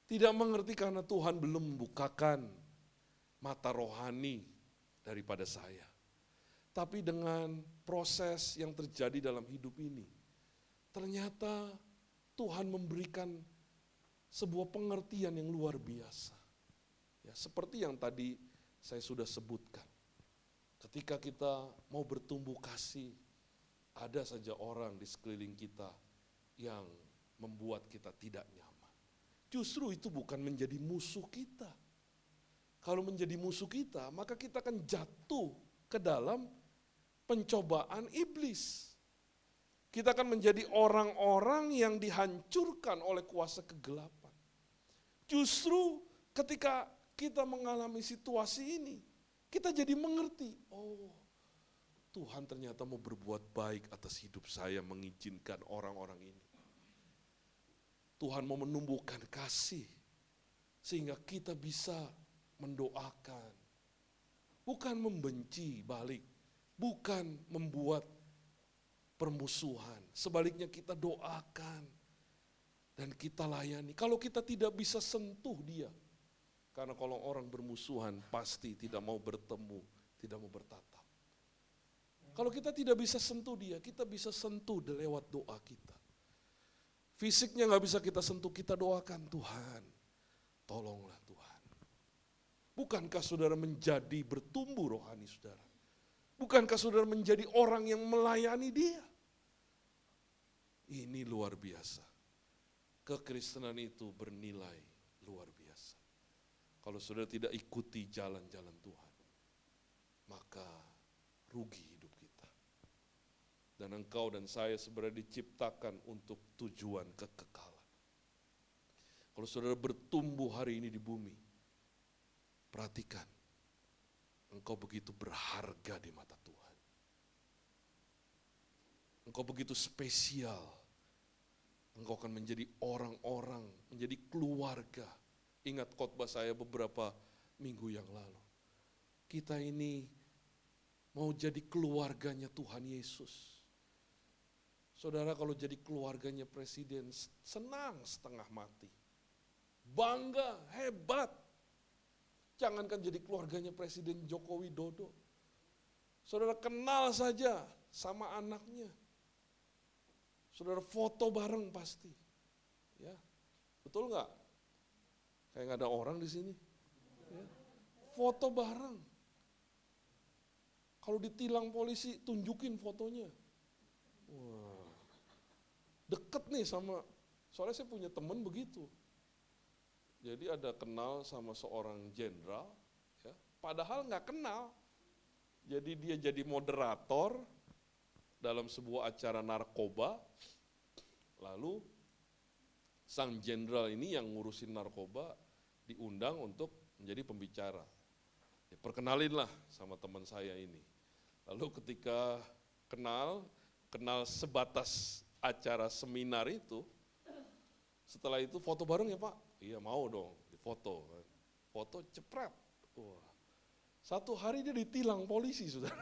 Tidak mengerti karena Tuhan belum membukakan mata rohani daripada saya. Tapi dengan proses yang terjadi dalam hidup ini, ternyata Tuhan memberikan sebuah pengertian yang luar biasa. Ya, seperti yang tadi saya sudah sebutkan. Ketika kita mau bertumbuh kasih, ada saja orang di sekeliling kita yang membuat kita tidak nyaman. Justru itu bukan menjadi musuh kita. kalau menjadi musuh kita, maka kita akan jatuh ke dalam pencobaan iblis. Kita akan menjadi orang-orang yang dihancurkan oleh kuasa kegelapan. Justru ketika kita mengalami situasi ini, kita jadi mengerti, oh Tuhan ternyata mau berbuat baik atas hidup saya mengizinkan orang-orang ini. Tuhan mau menumbuhkan kasih sehingga kita bisa mendoakan. Bukan membenci balik, bukan membuat permusuhan. Sebaliknya kita doakan dan kita layani. Kalau kita tidak bisa sentuh dia, karena kalau orang bermusuhan pasti tidak mau bertemu, tidak mau bertatap. Kalau kita tidak bisa sentuh dia, kita bisa sentuh lewat doa kita. Fisiknya nggak bisa kita sentuh, kita doakan, Tuhan, tolonglah Tuhan. Bukankah saudara menjadi bertumbuh rohani saudara? Bukankah saudara menjadi orang yang melayani dia? Ini luar biasa. Kekristenan itu bernilai luar biasa. Kalau saudara tidak ikuti jalan-jalan Tuhan, maka rugi hidup kita. Dan engkau dan saya sebenarnya diciptakan untuk tujuan kekekalan. Kalau saudara bertumbuh hari ini di bumi, perhatikan, engkau begitu berharga di mata Tuhan. Engkau begitu spesial. Engkau akan menjadi orang-orang, menjadi keluarga. Ingat khotbah saya beberapa minggu yang lalu. Kita ini mau jadi keluarganya Tuhan Yesus. Saudara kalau jadi keluarganya presiden, senang setengah mati. Bangga, hebat. Jangankan jadi keluarganya Presiden Joko Widodo. Saudara kenal saja sama anaknya. Saudara foto bareng pasti. Ya, betul nggak? Kayak nggak ada orang di sini. Ya. Foto bareng. Kalau ditilang polisi, tunjukin fotonya. Wah, deket nih sama, soalnya saya punya teman begitu. Jadi ada kenal sama seorang jenderal, ya, padahal nggak kenal. Jadi dia jadi moderator dalam sebuah acara narkoba, lalu sang jenderal ini yang ngurusin narkoba diundang untuk menjadi pembicara. Ya, perkenalinlah sama teman saya ini. Lalu ketika kenal sebatas acara seminar itu, setelah itu foto bareng ya Pak? Iya mau dong, difoto. Foto cepret. Wah. Satu hari dia ditilang polisi, saudara.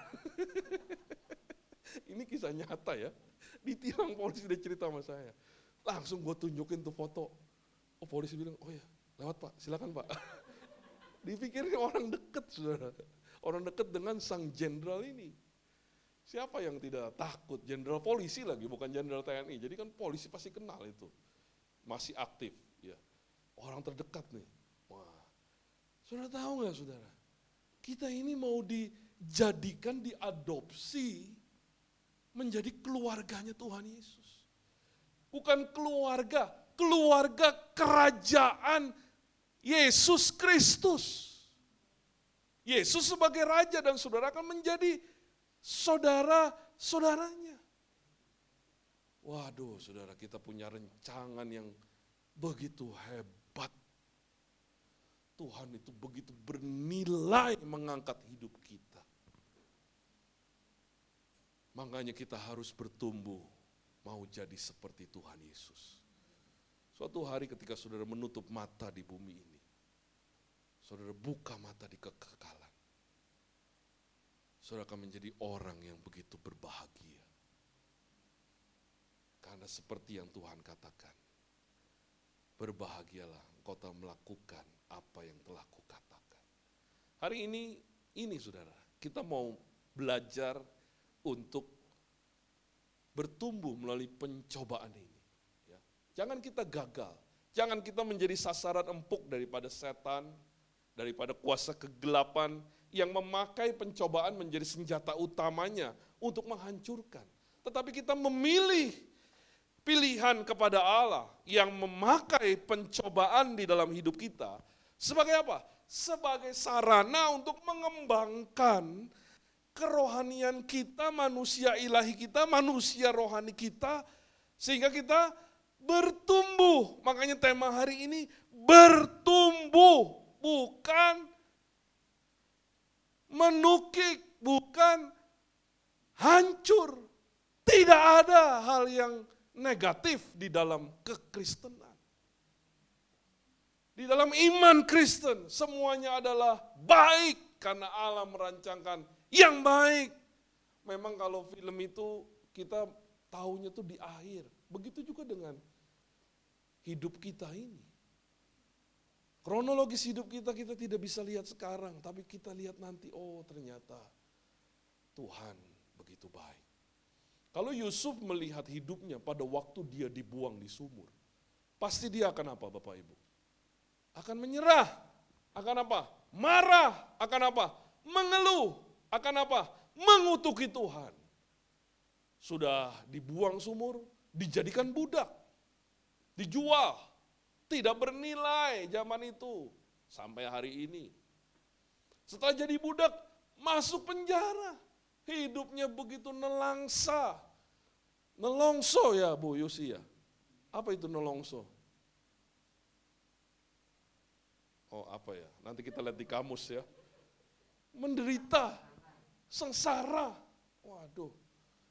Ini kisah nyata ya. Ditilang polisi, dia cerita sama saya. Langsung gue tunjukin tuh foto. Oh polisi bilang, oh ya lewat Pak, silakan Pak. Dipikirin orang deket, saudara. Orang deket dengan sang jenderal ini. Siapa yang tidak takut? Jenderal polisi lagi, bukan jenderal TNI. Jadi kan polisi pasti kenal itu. Masih aktif. Ya. Orang terdekat nih. Wah. Saudara tahu nggak saudara? Kita ini mau dijadikan, diadopsi menjadi keluarganya Tuhan Yesus. Bukan keluarga, keluarga kerajaan Yesus Kristus. Yesus sebagai raja dan saudara akan menjadi saudara-saudaranya. Waduh saudara, kita punya rencangan yang begitu hebat. Tuhan itu begitu bernilai mengangkat hidup kita. Makanya kita harus bertumbuh, mau jadi seperti Tuhan Yesus. Suatu hari ketika saudara menutup mata di bumi ini, saudara buka mata di kekekalan, saudara akan menjadi orang yang begitu berbahagia. Karena seperti yang Tuhan katakan, berbahagialah engkau telah melakukan apa yang telah kukatakan. Hari ini saudara, kita mau belajar untuk bertumbuh melalui pencobaan ini. Ya. Jangan kita gagal, jangan kita menjadi sasaran empuk daripada setan, daripada kuasa kegelapan yang memakai pencobaan menjadi senjata utamanya untuk menghancurkan. Tetapi kita memilih pilihan kepada Allah yang memakai pencobaan di dalam hidup kita sebagai apa? sebagai sarana untuk mengembangkan kerohanian kita, manusia ilahi kita, manusia rohani kita, sehingga kita bertumbuh. Makanya tema hari ini bertumbuh, bukan menukik, bukan hancur. Tidak ada hal yang negatif di dalam kekristenan. Di dalam iman Kristen semuanya adalah baik karena Allah merancangkan yang baik. Memang kalau film itu kita tahunya tuh di akhir. Begitu juga dengan hidup kita ini. Kronologis hidup kita tidak bisa lihat sekarang, tapi kita lihat nanti, oh ternyata Tuhan begitu baik. Kalau Yusuf melihat hidupnya pada waktu dia dibuang di sumur, pasti dia akan apa Bapak Ibu? Akan menyerah, akan apa? Marah, akan apa? Mengeluh, akan apa? Mengutuki Tuhan. Sudah dibuang sumur, dijadikan budak, dijual, tidak bernilai zaman itu sampai hari ini. Setelah jadi budak, masuk penjara. Hidupnya begitu nelongso ya Bu Yusi ya. Apa itu nelongso? Oh apa ya, nanti kita lihat di kamus ya. Menderita, sengsara. Waduh,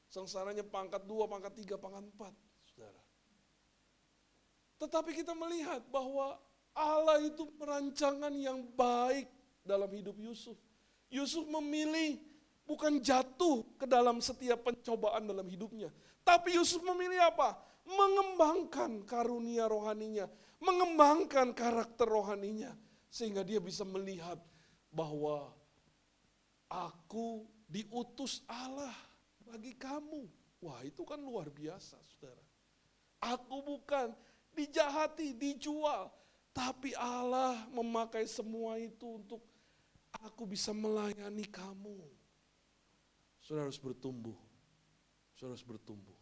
sengsaranya pangkat 2, pangkat 3, pangkat 4. Saudara. Tetapi kita melihat bahwa Allah itu perancangan yang baik dalam hidup Yusuf. Yusuf memilih bukan jatuh ke dalam setiap pencobaan dalam hidupnya. Tapi Yusuf memilih apa? Mengembangkan karunia rohaninya. Mengembangkan karakter rohaninya. Sehingga dia bisa melihat bahwa aku diutus Allah bagi kamu. Wah itu kan luar biasa saudara. Aku bukan dijahati, dijual. Tapi Allah memakai semua itu untuk aku bisa melayani kamu. Saudara harus bertumbuh. Saudara harus bertumbuh.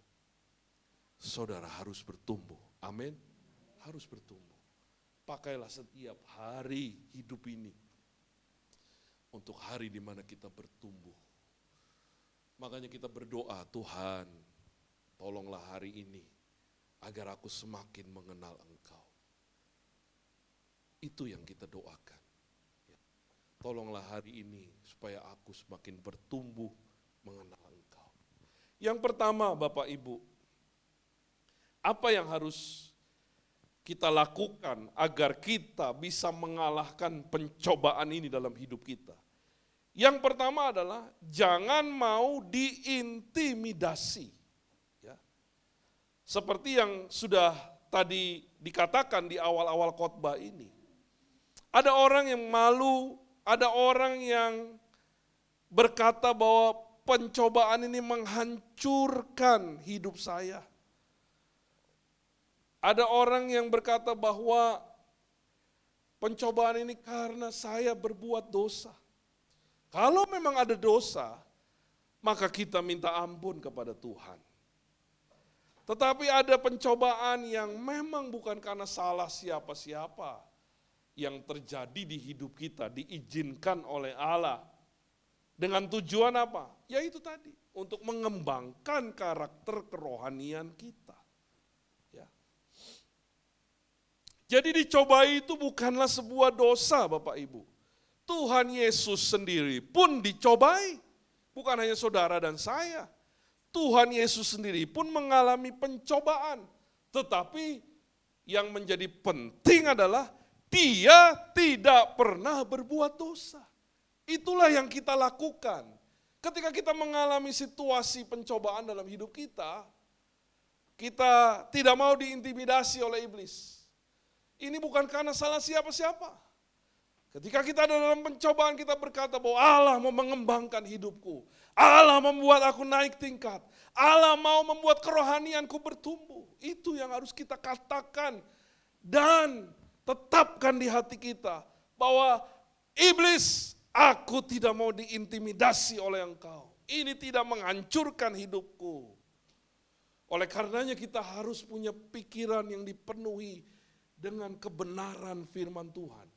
Saudara harus bertumbuh. Amin. Harus bertumbuh. Pakailah setiap hari hidup ini untuk hari di mana kita bertumbuh. Makanya kita berdoa, Tuhan, tolonglah hari ini agar aku semakin mengenal Engkau. Itu yang kita doakan. Tolonglah hari ini supaya aku semakin bertumbuh mengenal Engkau. Yang pertama Bapak Ibu, apa yang harus kita lakukan agar kita bisa mengalahkan pencobaan ini dalam hidup kita? Yang pertama adalah jangan mau diintimidasi. Ya. Seperti yang sudah tadi dikatakan di awal-awal khotbah ini. Ada orang yang malu, ada orang yang berkata bahwa pencobaan ini menghancurkan hidup saya. Ada orang yang berkata bahwa pencobaan ini karena saya berbuat dosa. Kalau memang ada dosa, maka kita minta ampun kepada Tuhan. Tetapi ada pencobaan yang memang bukan karena salah siapa-siapa yang terjadi di hidup kita, diizinkan oleh Allah. Dengan tujuan apa? Ya itu tadi, untuk mengembangkan karakter kerohanian kita. Ya. Jadi dicobai itu bukanlah sebuah dosa Bapak Ibu. Tuhan Yesus sendiri pun dicobai, bukan hanya saudara dan saya. Tuhan Yesus sendiri pun mengalami pencobaan. Tetapi yang menjadi penting adalah Dia tidak pernah berbuat dosa. Itulah yang kita lakukan. Ketika kita mengalami situasi pencobaan dalam hidup kita tidak mau diintimidasi oleh iblis. Ini bukan karena salah siapa-siapa. Ketika kita ada dalam pencobaan, kita berkata bahwa Allah mau mengembangkan hidupku. Allah membuat aku naik tingkat. Allah mau membuat kerohanianku bertumbuh. Itu yang harus kita katakan dan tetapkan di hati kita. Bahwa iblis, aku tidak mau diintimidasi oleh engkau. Ini tidak menghancurkan hidupku. Oleh karenanya kita harus punya pikiran yang dipenuhi dengan kebenaran firman Tuhan.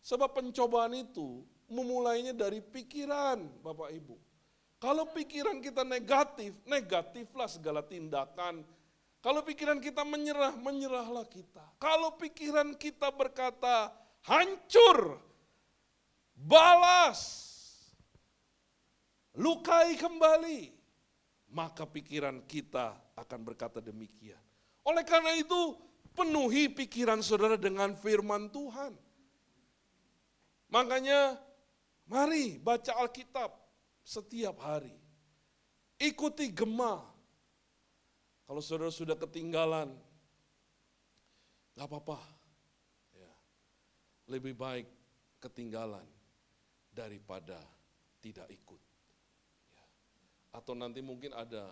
Sebab pencobaan itu memulainya dari pikiran, Bapak Ibu. Kalau pikiran kita negatif, negatiflah segala tindakan. Kalau pikiran kita menyerah, menyerahlah kita. Kalau pikiran kita berkata, hancur, balas, lukai kembali, maka pikiran kita akan berkata demikian. Oleh karena itu, penuhi pikiran saudara dengan firman Tuhan. Makanya, mari baca Alkitab setiap hari. Ikuti Gema. Kalau saudara sudah ketinggalan, gak apa-apa. Ya. Lebih baik ketinggalan daripada tidak ikut. Ya. Atau nanti mungkin ada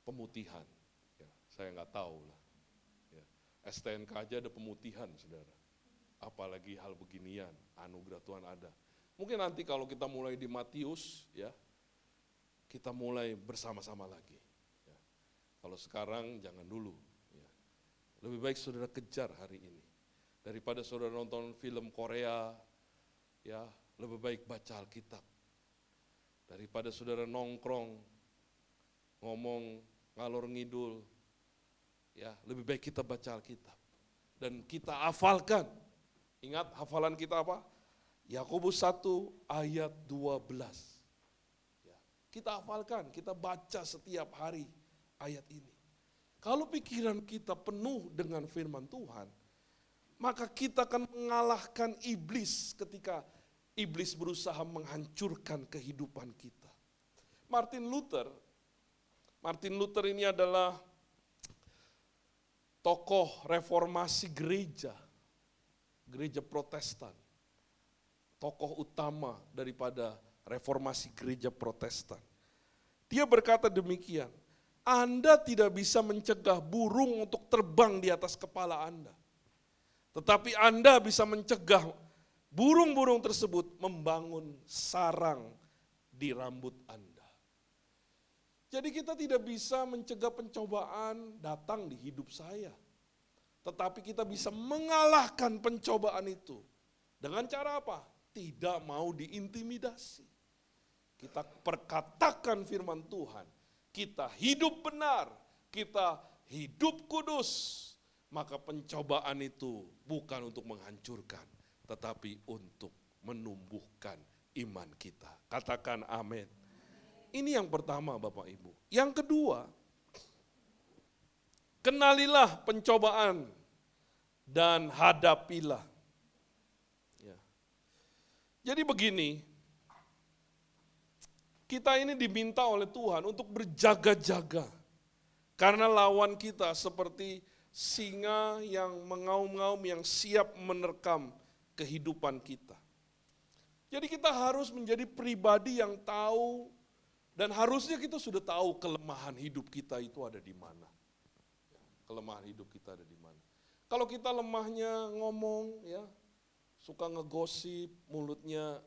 pemutihan. Ya, saya nggak tahu lah. Ya. STNK aja ada pemutihan, saudara. Apalagi hal beginian, anugerah Tuhan ada. Mungkin nanti kalau kita mulai di Matius, ya, kita mulai bersama-sama lagi. Ya. Kalau sekarang jangan dulu. Ya. Lebih baik saudara kejar hari ini. Daripada saudara nonton film Korea, ya, lebih baik baca Alkitab. Daripada saudara nongkrong, ngomong ngalor ngidul, ya, lebih baik kita baca Alkitab. Dan kita hafalkan. Ingat hafalan kita apa? Yakobus 1 ayat 12. Ya, kita hafalkan, kita baca setiap hari ayat ini. Kalau pikiran kita penuh dengan firman Tuhan, maka kita akan mengalahkan iblis ketika iblis berusaha menghancurkan kehidupan kita. Martin Luther ini adalah tokoh reformasi gereja Protestan. Tokoh utama daripada reformasi gereja Protestan. Dia berkata demikian, Anda tidak bisa mencegah burung untuk terbang di atas kepala Anda. Tetapi Anda bisa mencegah burung-burung tersebut membangun sarang di rambut Anda. Jadi kita tidak bisa mencegah pencobaan datang di hidup saya. Tetapi kita bisa mengalahkan pencobaan itu. Dengan cara apa? Tidak mau diintimidasi. Kita perkatakan firman Tuhan. Kita hidup benar. Kita hidup kudus. Maka pencobaan itu bukan untuk menghancurkan. Tetapi untuk menumbuhkan iman kita. Katakan amin. Ini yang pertama Bapak Ibu. Yang kedua, kenalilah pencobaan dan hadapilah. Ya. Jadi begini, kita ini diminta oleh Tuhan untuk berjaga-jaga. Karena lawan kita seperti singa yang mengaum-ngaum yang siap menerkam kehidupan kita. Jadi kita harus menjadi pribadi yang tahu dan harusnya kita sudah tahu kelemahan hidup kita itu ada di mana. Kelemahan hidup kita ada di mana. Kalau kita lemahnya ngomong, ya, suka ngegosip, mulutnya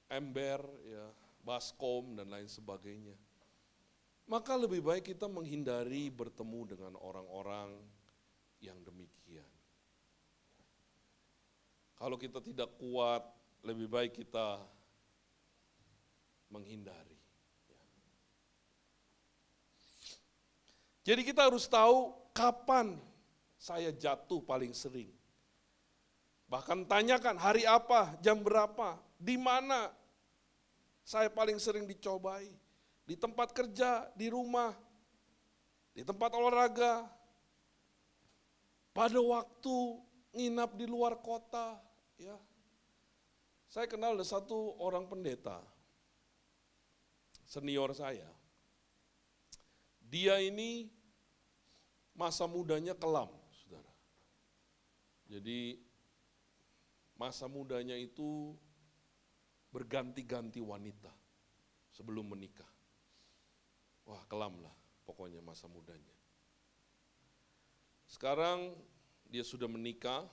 ember, ya, baskom dan lain sebagainya. Maka lebih baik kita menghindari bertemu dengan orang-orang yang demikian. Kalau kita tidak kuat, lebih baik kita menghindari. Jadi kita harus tahu kapan saya jatuh paling sering. Bahkan tanyakan hari apa, jam berapa, di mana saya paling sering dicobai. Di tempat kerja, di rumah, di tempat olahraga, pada waktu nginap di luar kota. Ya. Saya kenal ada satu orang pendeta, senior saya. Dia ini masa mudanya kelam, saudara. Jadi masa mudanya itu berganti-ganti wanita sebelum menikah. Wah, kelam lah pokoknya masa mudanya. Sekarang dia sudah menikah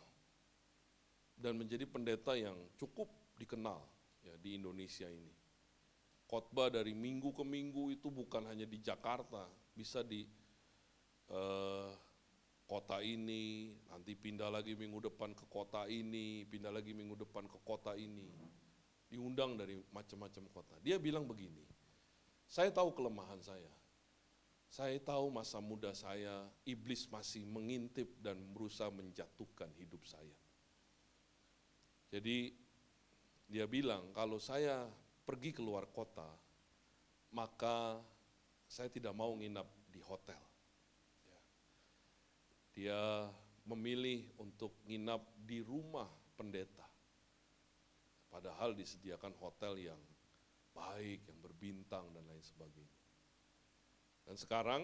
dan menjadi pendeta yang cukup dikenal ya, di Indonesia ini. Khotbah dari minggu ke minggu itu bukan hanya di Jakarta, bisa di kota ini, nanti pindah lagi minggu depan ke kota ini, pindah lagi minggu depan ke kota ini. Diundang dari macam-macam kota. Dia bilang begini, saya tahu kelemahan saya. Saya tahu masa muda saya, iblis masih mengintip dan berusaha menjatuhkan hidup saya. Jadi dia bilang kalau saya pergi keluar kota, maka saya tidak mau nginap di hotel. Dia memilih untuk nginap di rumah pendeta. Padahal disediakan hotel yang baik, yang berbintang dan lain sebagainya. Dan sekarang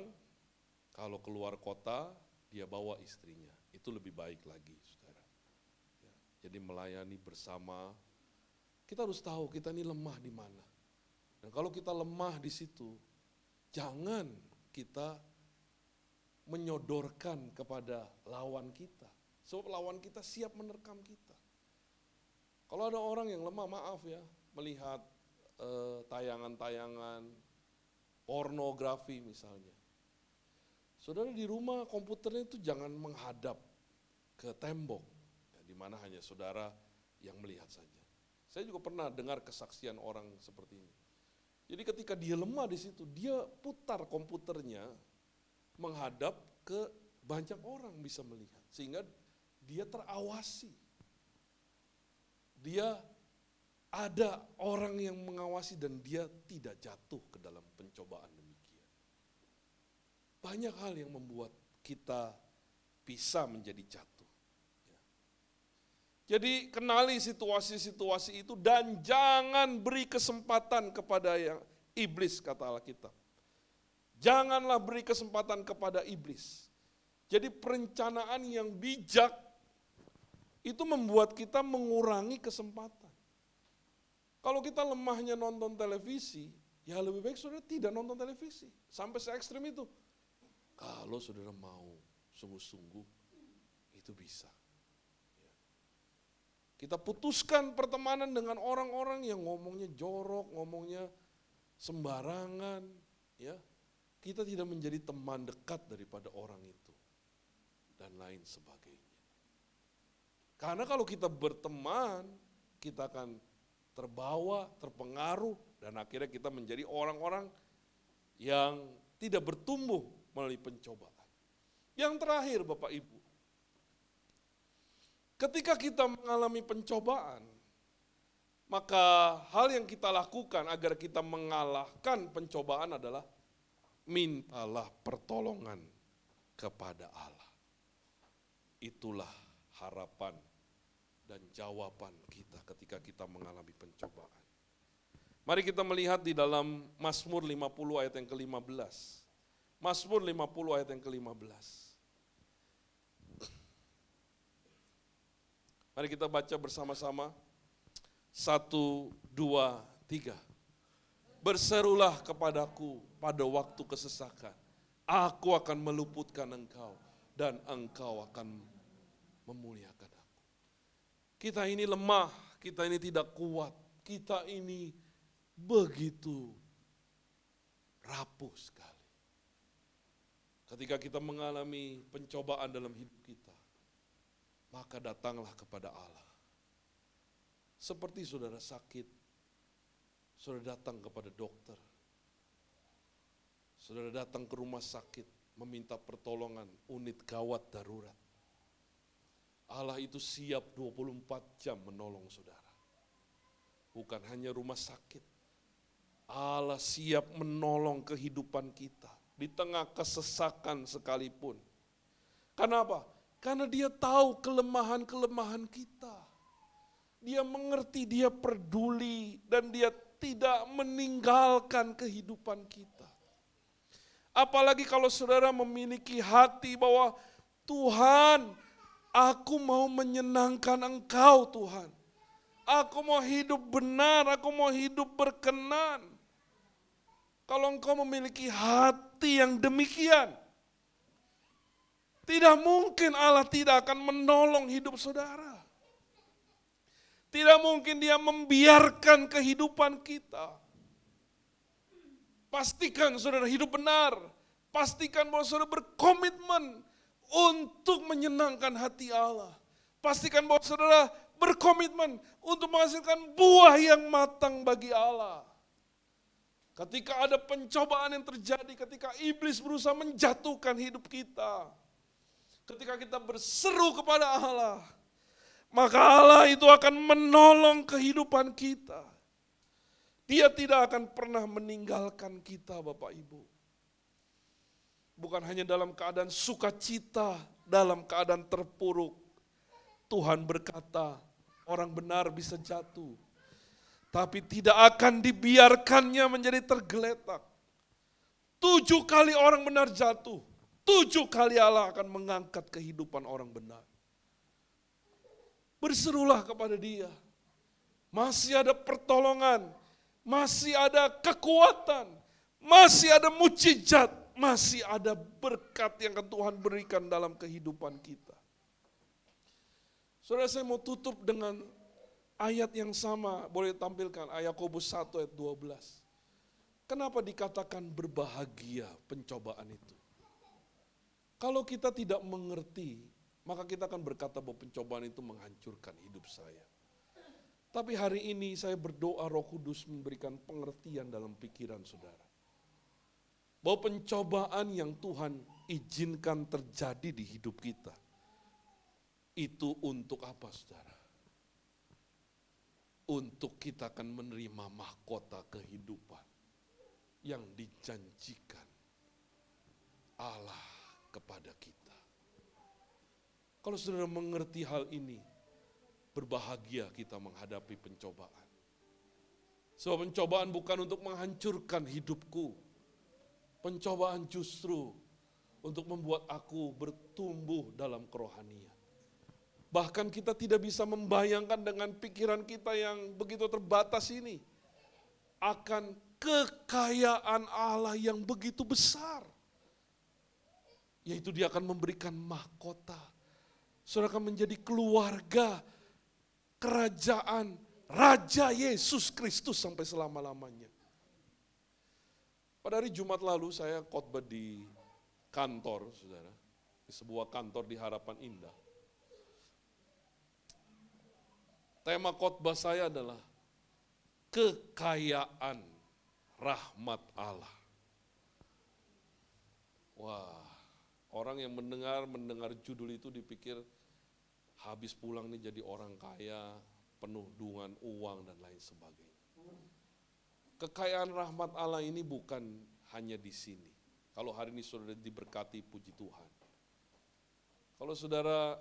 kalau keluar kota, dia bawa istrinya. Itu lebih baik lagi, saudara. Ya, jadi melayani bersama, kita harus tahu kita ini lemah di mana. Dan kalau kita lemah di situ, jangan kita menyodorkan kepada lawan kita. Sebab lawan kita siap menerkam kita. Kalau ada orang yang lemah, maaf ya, melihat tayangan-tayangan pornografi misalnya. Saudara di rumah komputernya itu jangan menghadap ke tembok, ya, di mana hanya saudara yang melihat saja. Saya juga pernah dengar kesaksian orang seperti ini. Jadi ketika dia lemah di situ, dia putar komputernya menghadap ke banyak orang bisa melihat. Sehingga dia terawasi. Dia ada orang yang mengawasi dan dia tidak jatuh ke dalam pencobaan demikian. Banyak hal yang membuat kita bisa menjadi jatuh. Jadi kenali situasi-situasi itu dan jangan beri kesempatan kepada yang iblis, kata Alkitab. Janganlah beri kesempatan kepada iblis. Jadi perencanaan yang bijak itu membuat kita mengurangi kesempatan. Kalau kita lemahnya nonton televisi, ya lebih baik saudara tidak nonton televisi. Sampai se-ekstrim itu. Kalau saudara mau sungguh-sungguh, itu bisa. Kita putuskan pertemanan dengan orang-orang yang ngomongnya jorok, ngomongnya sembarangan. Ya, kita tidak menjadi teman dekat daripada orang itu. Dan lain sebagainya. Karena kalau kita berteman, kita akan terbawa, terpengaruh, dan akhirnya kita menjadi orang-orang yang tidak bertumbuh melalui pencobaan. Yang terakhir Bapak Ibu, ketika kita mengalami pencobaan, maka hal yang kita lakukan agar kita mengalahkan pencobaan adalah mintalah pertolongan kepada Allah. Itulah harapan dan jawaban kita ketika kita mengalami pencobaan. Mari kita melihat di dalam Mazmur 50 ayat yang ke-15. Mazmur 50 ayat yang ke-15. Mari kita baca bersama-sama. 1, 2, 3. Berserulah kepadaku pada waktu kesesakan. Aku akan meluputkan engkau dan engkau akan memuliakan aku. Kita ini lemah, kita ini tidak kuat, kita ini begitu rapuh sekali. Ketika kita mengalami pencobaan dalam hidup kita, maka datanglah kepada Allah. Seperti saudara sakit, saudara datang kepada dokter, saudara datang ke rumah sakit, meminta pertolongan unit gawat darurat. Allah itu siap 24 jam menolong saudara. Bukan hanya rumah sakit. Allah siap menolong kehidupan kita. Di tengah kesesakan sekalipun. Kenapa? Karena dia tahu kelemahan-kelemahan kita. Dia mengerti, dia peduli, dan dia tidak meninggalkan kehidupan kita. Apalagi kalau saudara memiliki hati bahwa Tuhan, aku mau menyenangkan Engkau Tuhan. Aku mau hidup benar, aku mau hidup berkenan. Kalau engkau memiliki hati yang demikian, tidak mungkin Allah tidak akan menolong hidup saudara. Tidak mungkin dia membiarkan kehidupan kita. Pastikan saudara hidup benar. Pastikan bahwa saudara berkomitmen untuk menyenangkan hati Allah. Pastikan bahwa saudara berkomitmen untuk menghasilkan buah yang matang bagi Allah. Ketika ada pencobaan yang terjadi, ketika iblis berusaha menjatuhkan hidup kita, ketika kita berseru kepada Allah, maka Allah itu akan menolong kehidupan kita. Dia tidak akan pernah meninggalkan kita, Bapak Ibu. Bukan hanya dalam keadaan sukacita, dalam keadaan terpuruk. Tuhan berkata, orang benar bisa jatuh, tapi tidak akan dibiarkannya menjadi tergeletak. 7 kali orang benar jatuh, 7 kali Allah akan mengangkat kehidupan orang benar. Berserulah kepada Dia. Masih ada pertolongan, masih ada kekuatan, masih ada mukjizat, masih ada berkat yang Tuhan berikan dalam kehidupan kita. Saudara, saya mau tutup dengan ayat yang sama, boleh tampilkan ayat Yakobus 1 ayat 12. Kenapa dikatakan berbahagia pencobaan itu? Kalau kita tidak mengerti, maka kita akan berkata bahwa pencobaan itu menghancurkan hidup saya. Tapi hari ini saya berdoa Roh Kudus memberikan pengertian dalam pikiran saudara. Bahwa pencobaan yang Tuhan izinkan terjadi di hidup kita, itu untuk apa saudara? Untuk kita akan menerima mahkota kehidupan yang dijanjikan Allah kepada kita. Kalau saudara mengerti hal ini, berbahagia kita menghadapi pencobaan. Sebab pencobaan bukan untuk menghancurkan hidupku. Pencobaan justru untuk membuat aku bertumbuh dalam kerohanian. Bahkan kita tidak bisa membayangkan dengan pikiran kita yang begitu terbatas ini akan kekayaan Allah yang begitu besar. Yaitu Dia akan memberikan mahkota. Saudara akan menjadi keluarga kerajaan Raja Yesus Kristus sampai selama-lamanya. Pada hari Jumat lalu saya khotbah di kantor, saudara. Di sebuah kantor di Harapan Indah. Tema khotbah saya adalah kekayaan rahmat Allah. Wah, orang yang mendengar judul itu dipikir habis pulang nih jadi orang kaya, penuh dengan uang dan lain sebagainya. Kekayaan rahmat Allah ini bukan hanya di sini. Kalau hari ini saudara diberkati, puji Tuhan. Kalau saudara,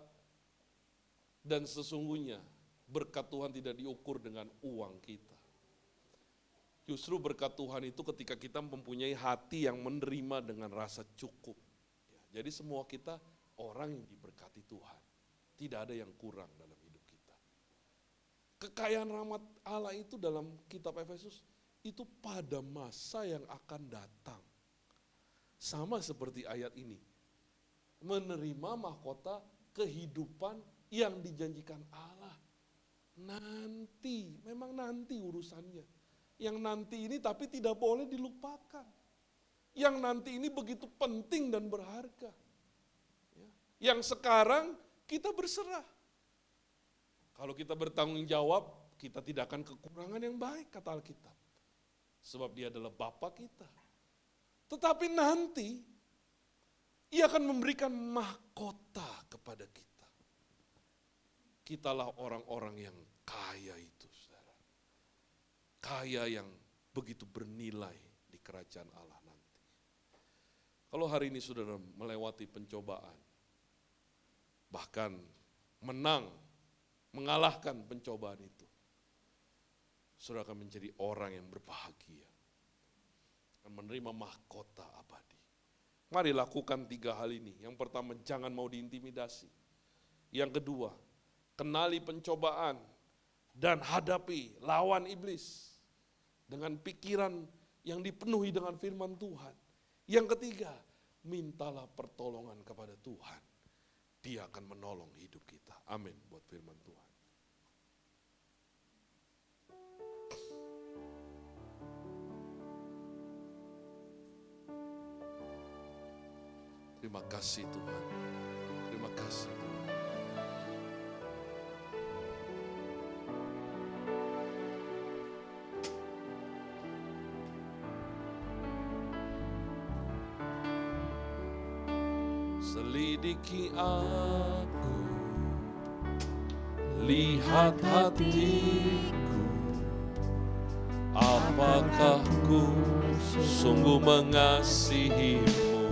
dan sesungguhnya berkat Tuhan tidak diukur dengan uang kita. Justru berkat Tuhan itu ketika kita mempunyai hati yang menerima dengan rasa cukup. Jadi semua kita orang yang diberkati Tuhan. Tidak ada yang kurang dalam hidup kita. Kekayaan rahmat Allah itu dalam kitab Efesus, itu pada masa yang akan datang. Sama seperti ayat ini. Menerima mahkota kehidupan yang dijanjikan Allah. Nanti, memang nanti urusannya. Yang nanti ini tapi tidak boleh dilupakan. Yang nanti ini begitu penting dan berharga. Yang sekarang kita berserah. Kalau kita bertanggung jawab, kita tidak akan kekurangan yang baik, kata Alkitab. Sebab Dia adalah Bapa kita. Tetapi nanti, Ia akan memberikan mahkota kepada kita. Kitalah orang-orang yang kaya itu, saudara. Kaya yang begitu bernilai di kerajaan Allah nanti. Kalau hari ini saudara melewati pencobaan, bahkan menang, mengalahkan pencobaan itu, saudara akan menjadi orang yang berbahagia, akan menerima mahkota abadi. Mari lakukan 3 hal ini. Yang pertama, jangan mau diintimidasi. Yang kedua, kenali pencobaan dan hadapi, lawan iblis dengan pikiran yang dipenuhi dengan firman Tuhan. Yang ketiga, mintalah pertolongan kepada Tuhan. Dia akan menolong hidup kita. Amin buat firman Tuhan. Terima kasih Tuhan. Terima kasih Tuhan. Selidiki aku, lihat hatiku, apakah ku sungguh mengasihimu,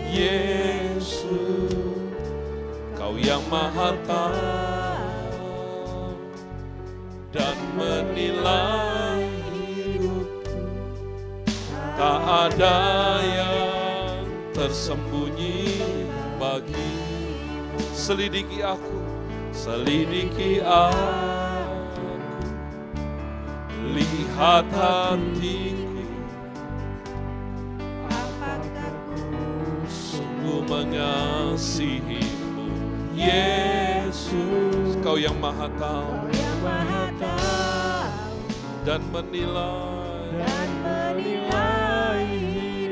Yesus, Kau yang Maha Tahu dan menilai hidupku, tak ada yang tersembunyi bagi. Selidiki aku, selidiki aku, lihat hatiku, apakah ku sungguh mengasihimu, Yesus, Kau yang Maha Tahu dan menilai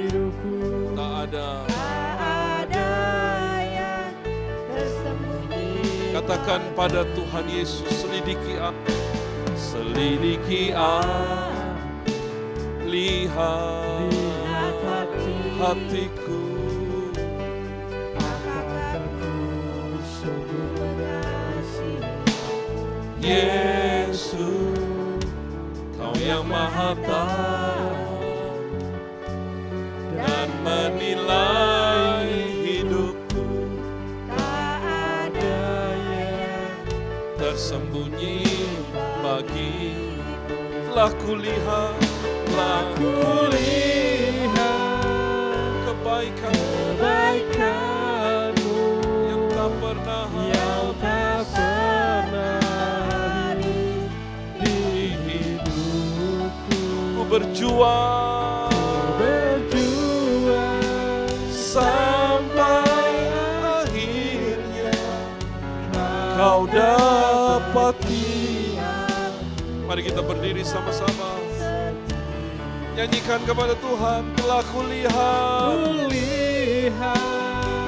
hidupku, tak ada. Katakan pada Tuhan Yesus, selidiki aku, selidiki aku, lihat hatiku, apakah ku sungguh mengasihimu, Yesus, Kau yang Maha Tahu dan menilai hidupku, tersembunyi bagi. Telah kulihat kebaikan-Mu yang tak pernah habis di hidupku. Ku berjuang sampai akhirnya Kau dapati. Mari kita berdiri sama-sama, nyanyikan kepada Tuhan. Telah kulihat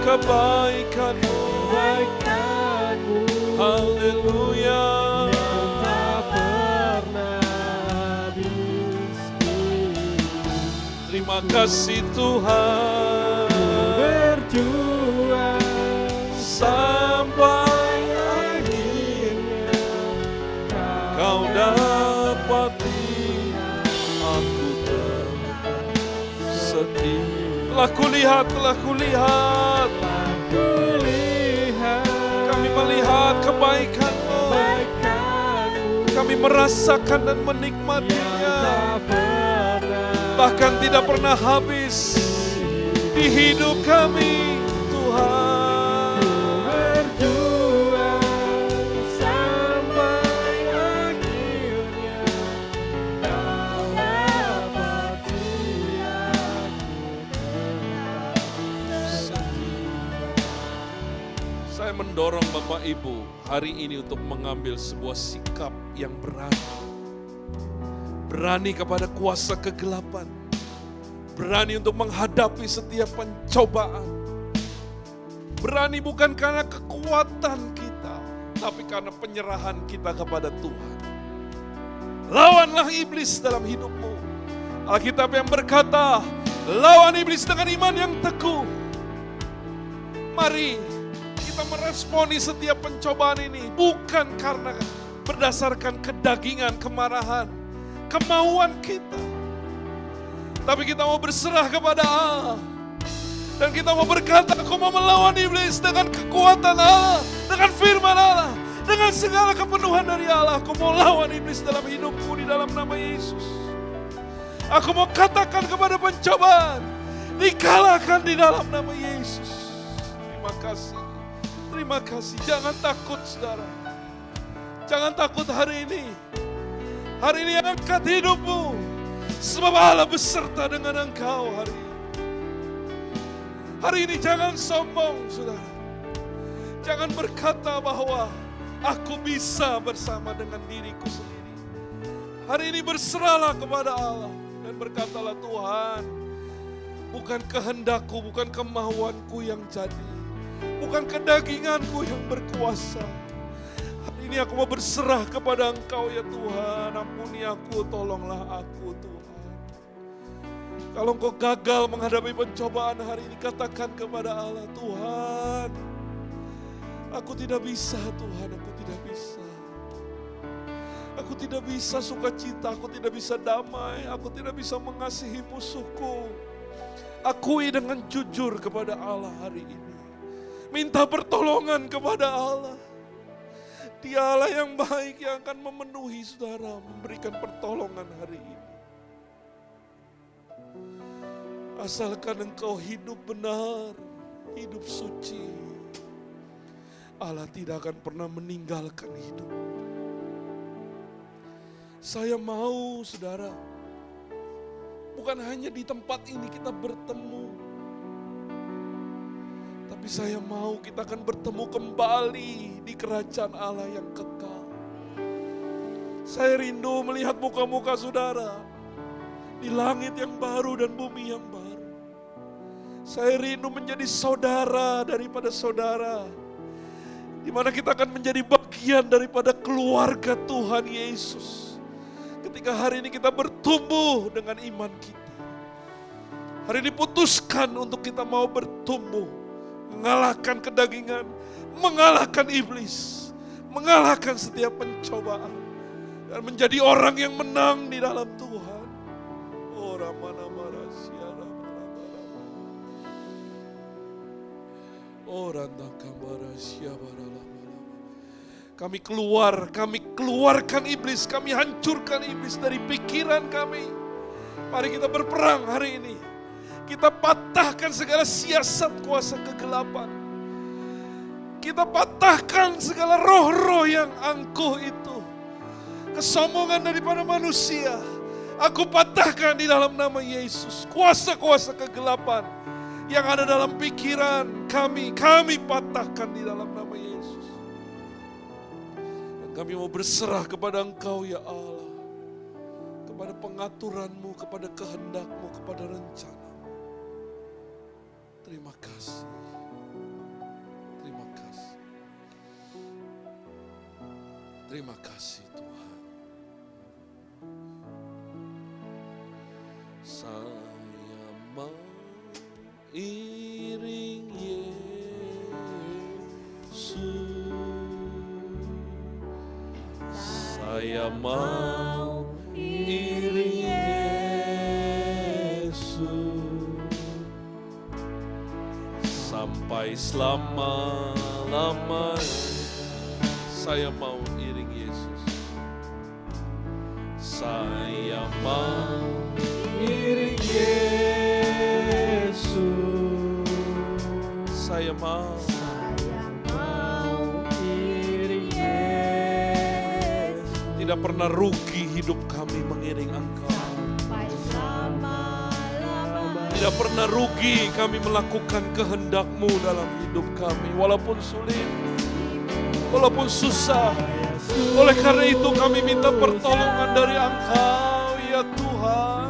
kebaikan-Mu, haleluya, yang tak pernah habis. Terima kasih Tuhan, berjuang sampai Kau dapati, aku tersetia. Telah kulihat, kami melihat kebaikan-Mu, kami merasakan dan menikmatinya, bahkan tidak pernah habis di hidup kami, Tuhan. Saya mendorong Bapak Ibu hari ini untuk mengambil sebuah sikap yang berani. Berani kepada kuasa kegelapan. Berani untuk menghadapi setiap pencobaan. Berani bukan karena kekuatan kita, tapi karena penyerahan kita kepada Tuhan. Lawanlah iblis dalam hidupmu. Alkitab yang berkata, lawan iblis dengan iman yang teguh. Mari kita meresponi setiap pencobaan ini bukan karena berdasarkan kedagingan, kemarahan, kemauan kita, tapi kita mau berserah kepada Allah dan kita mau berkata, aku mau melawan iblis dengan kekuatan Allah, dengan firman Allah, dengan segala kepenuhan dari Allah. Aku mau lawan iblis dalam hidupku di dalam nama Yesus. Aku mau katakan kepada pencobaan, dikalahkan di dalam nama Yesus. Terima kasih. Terima kasih. Jangan takut saudara. Jangan takut hari ini. Hari ini angkat hidupmu. Sebab Allah beserta dengan engkau hari ini. Hari ini jangan sombong saudara. Jangan berkata bahwa aku bisa bersama dengan diriku sendiri. Hari ini berserahlah kepada Allah. Dan berkatalah, Tuhan, Bukan kehendakku, bukan kemauanku yang jadi. Bukan kedaginganku yang berkuasa. Hari ini aku mau berserah kepada Engkau ya Tuhan. Ampuni aku, tolonglah aku Tuhan. Kalau Engkau gagal menghadapi pencobaan hari ini, katakan kepada Allah, Tuhan, aku tidak bisa Tuhan, aku tidak bisa. Aku tidak bisa sukacita, aku tidak bisa damai, aku tidak bisa mengasihi musuhku. Akui dengan jujur kepada Allah hari ini. Minta pertolongan kepada Allah. Dialah yang baik yang akan memenuhi saudara, memberikan pertolongan hari ini. Asalkan engkau hidup benar, hidup suci, Allah tidak akan pernah meninggalkan hidup. Saya mau saudara, bukan hanya di tempat ini kita bertemu, tapi saya mau kita akan bertemu kembali di kerajaan Allah yang kekal. Saya rindu melihat muka-muka saudara di langit yang baru dan bumi yang baru. Saya rindu menjadi saudara daripada saudara, di mana kita akan menjadi bagian daripada keluarga Tuhan Yesus. Ketika hari ini kita bertumbuh dengan iman kita. Hari ini putuskan untuk kita mau bertumbuh, mengalahkan kedagingan, mengalahkan iblis, mengalahkan setiap pencobaan, dan menjadi orang yang menang di dalam Tuhan. Oh Ramana Marasia, oh Randaka Marasia Barala. Kami keluarkan iblis, kami hancurkan iblis dari pikiran kami. Mari kita berperang hari ini. Kita patahkan segala siasat kuasa kegelapan. Kita patahkan segala roh-roh yang angkuh itu. Kesombongan daripada manusia. Aku patahkan di dalam nama Yesus. Kuasa-kuasa kegelapan yang ada dalam pikiran kami patahkan di dalam nama Yesus. Kami mau berserah kepada Engkau ya Allah, kepada pengaturan-Mu, kepada kehendak-Mu, kepada rencana-Mu. Terima kasih. Terima kasih. Terima kasih Tuhan. Saya mau iring Yesus. Saya mau iring Yesus sampai selama-lamanya. Saya mau iring Yesus. Saya mau iring Yesus. Saya mau tidak pernah rugi hidup kami mengiring Engkau. Tidak pernah rugi kami melakukan kehendak-Mu dalam hidup kami. Walaupun sulit, walaupun susah. Oleh karena itu kami minta pertolongan dari Engkau ya Tuhan.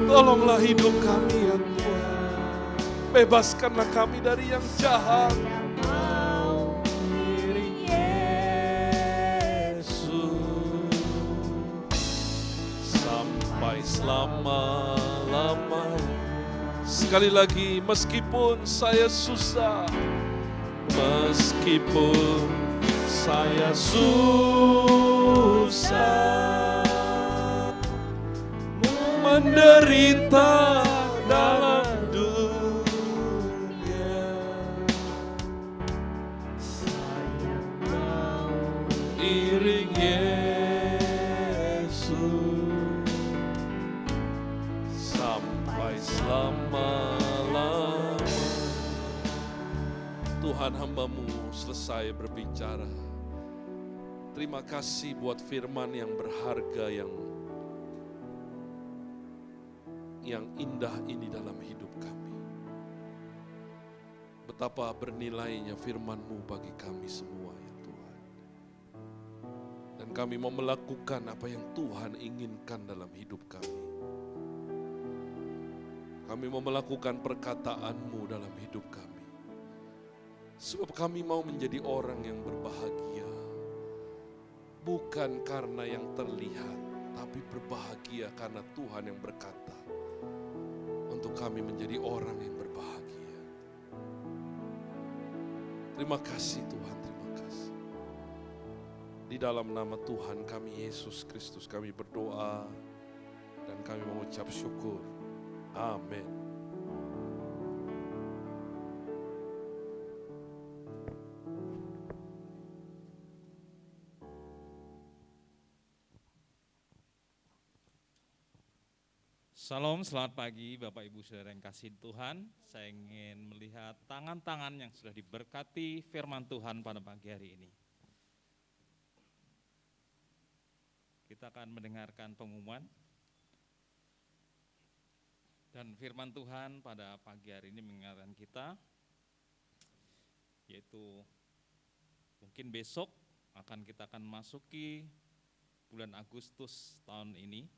Tolonglah hidup kami ya Tuhan. Bebaskanlah kami dari yang jahat. Selama-lamanya. Sekali lagi, meskipun saya susah, meskipun saya susah, menderita dalam dunia, saya mau iring selama-lamanya. Tuhan, hamba-Mu selesai berbicara. Terima kasih buat firman yang berharga, yang indah ini dalam hidup kami. Betapa bernilainya firman-Mu bagi kami semua ya Tuhan. Dan kami mau melakukan apa yang Tuhan inginkan dalam hidup kami. Kami mau melakukan perkataan-Mu dalam hidup kami. Sebab kami mau menjadi orang yang berbahagia. Bukan karena yang terlihat, tapi berbahagia karena Tuhan yang berkata. Untuk kami menjadi orang yang berbahagia. Terima kasih Tuhan, terima kasih. Di dalam nama Tuhan kami Yesus Kristus kami berdoa dan kami mengucap syukur. Amin. Salam, selamat pagi Bapak Ibu Saudara yang kasih Tuhan. Saya ingin melihat tangan-tangan yang sudah diberkati firman Tuhan pada pagi hari ini. Kita akan mendengarkan pengumuman. Dan firman Tuhan pada pagi hari ini mengingatkan kita, yaitu mungkin besok kita akan masuki bulan Agustus tahun ini.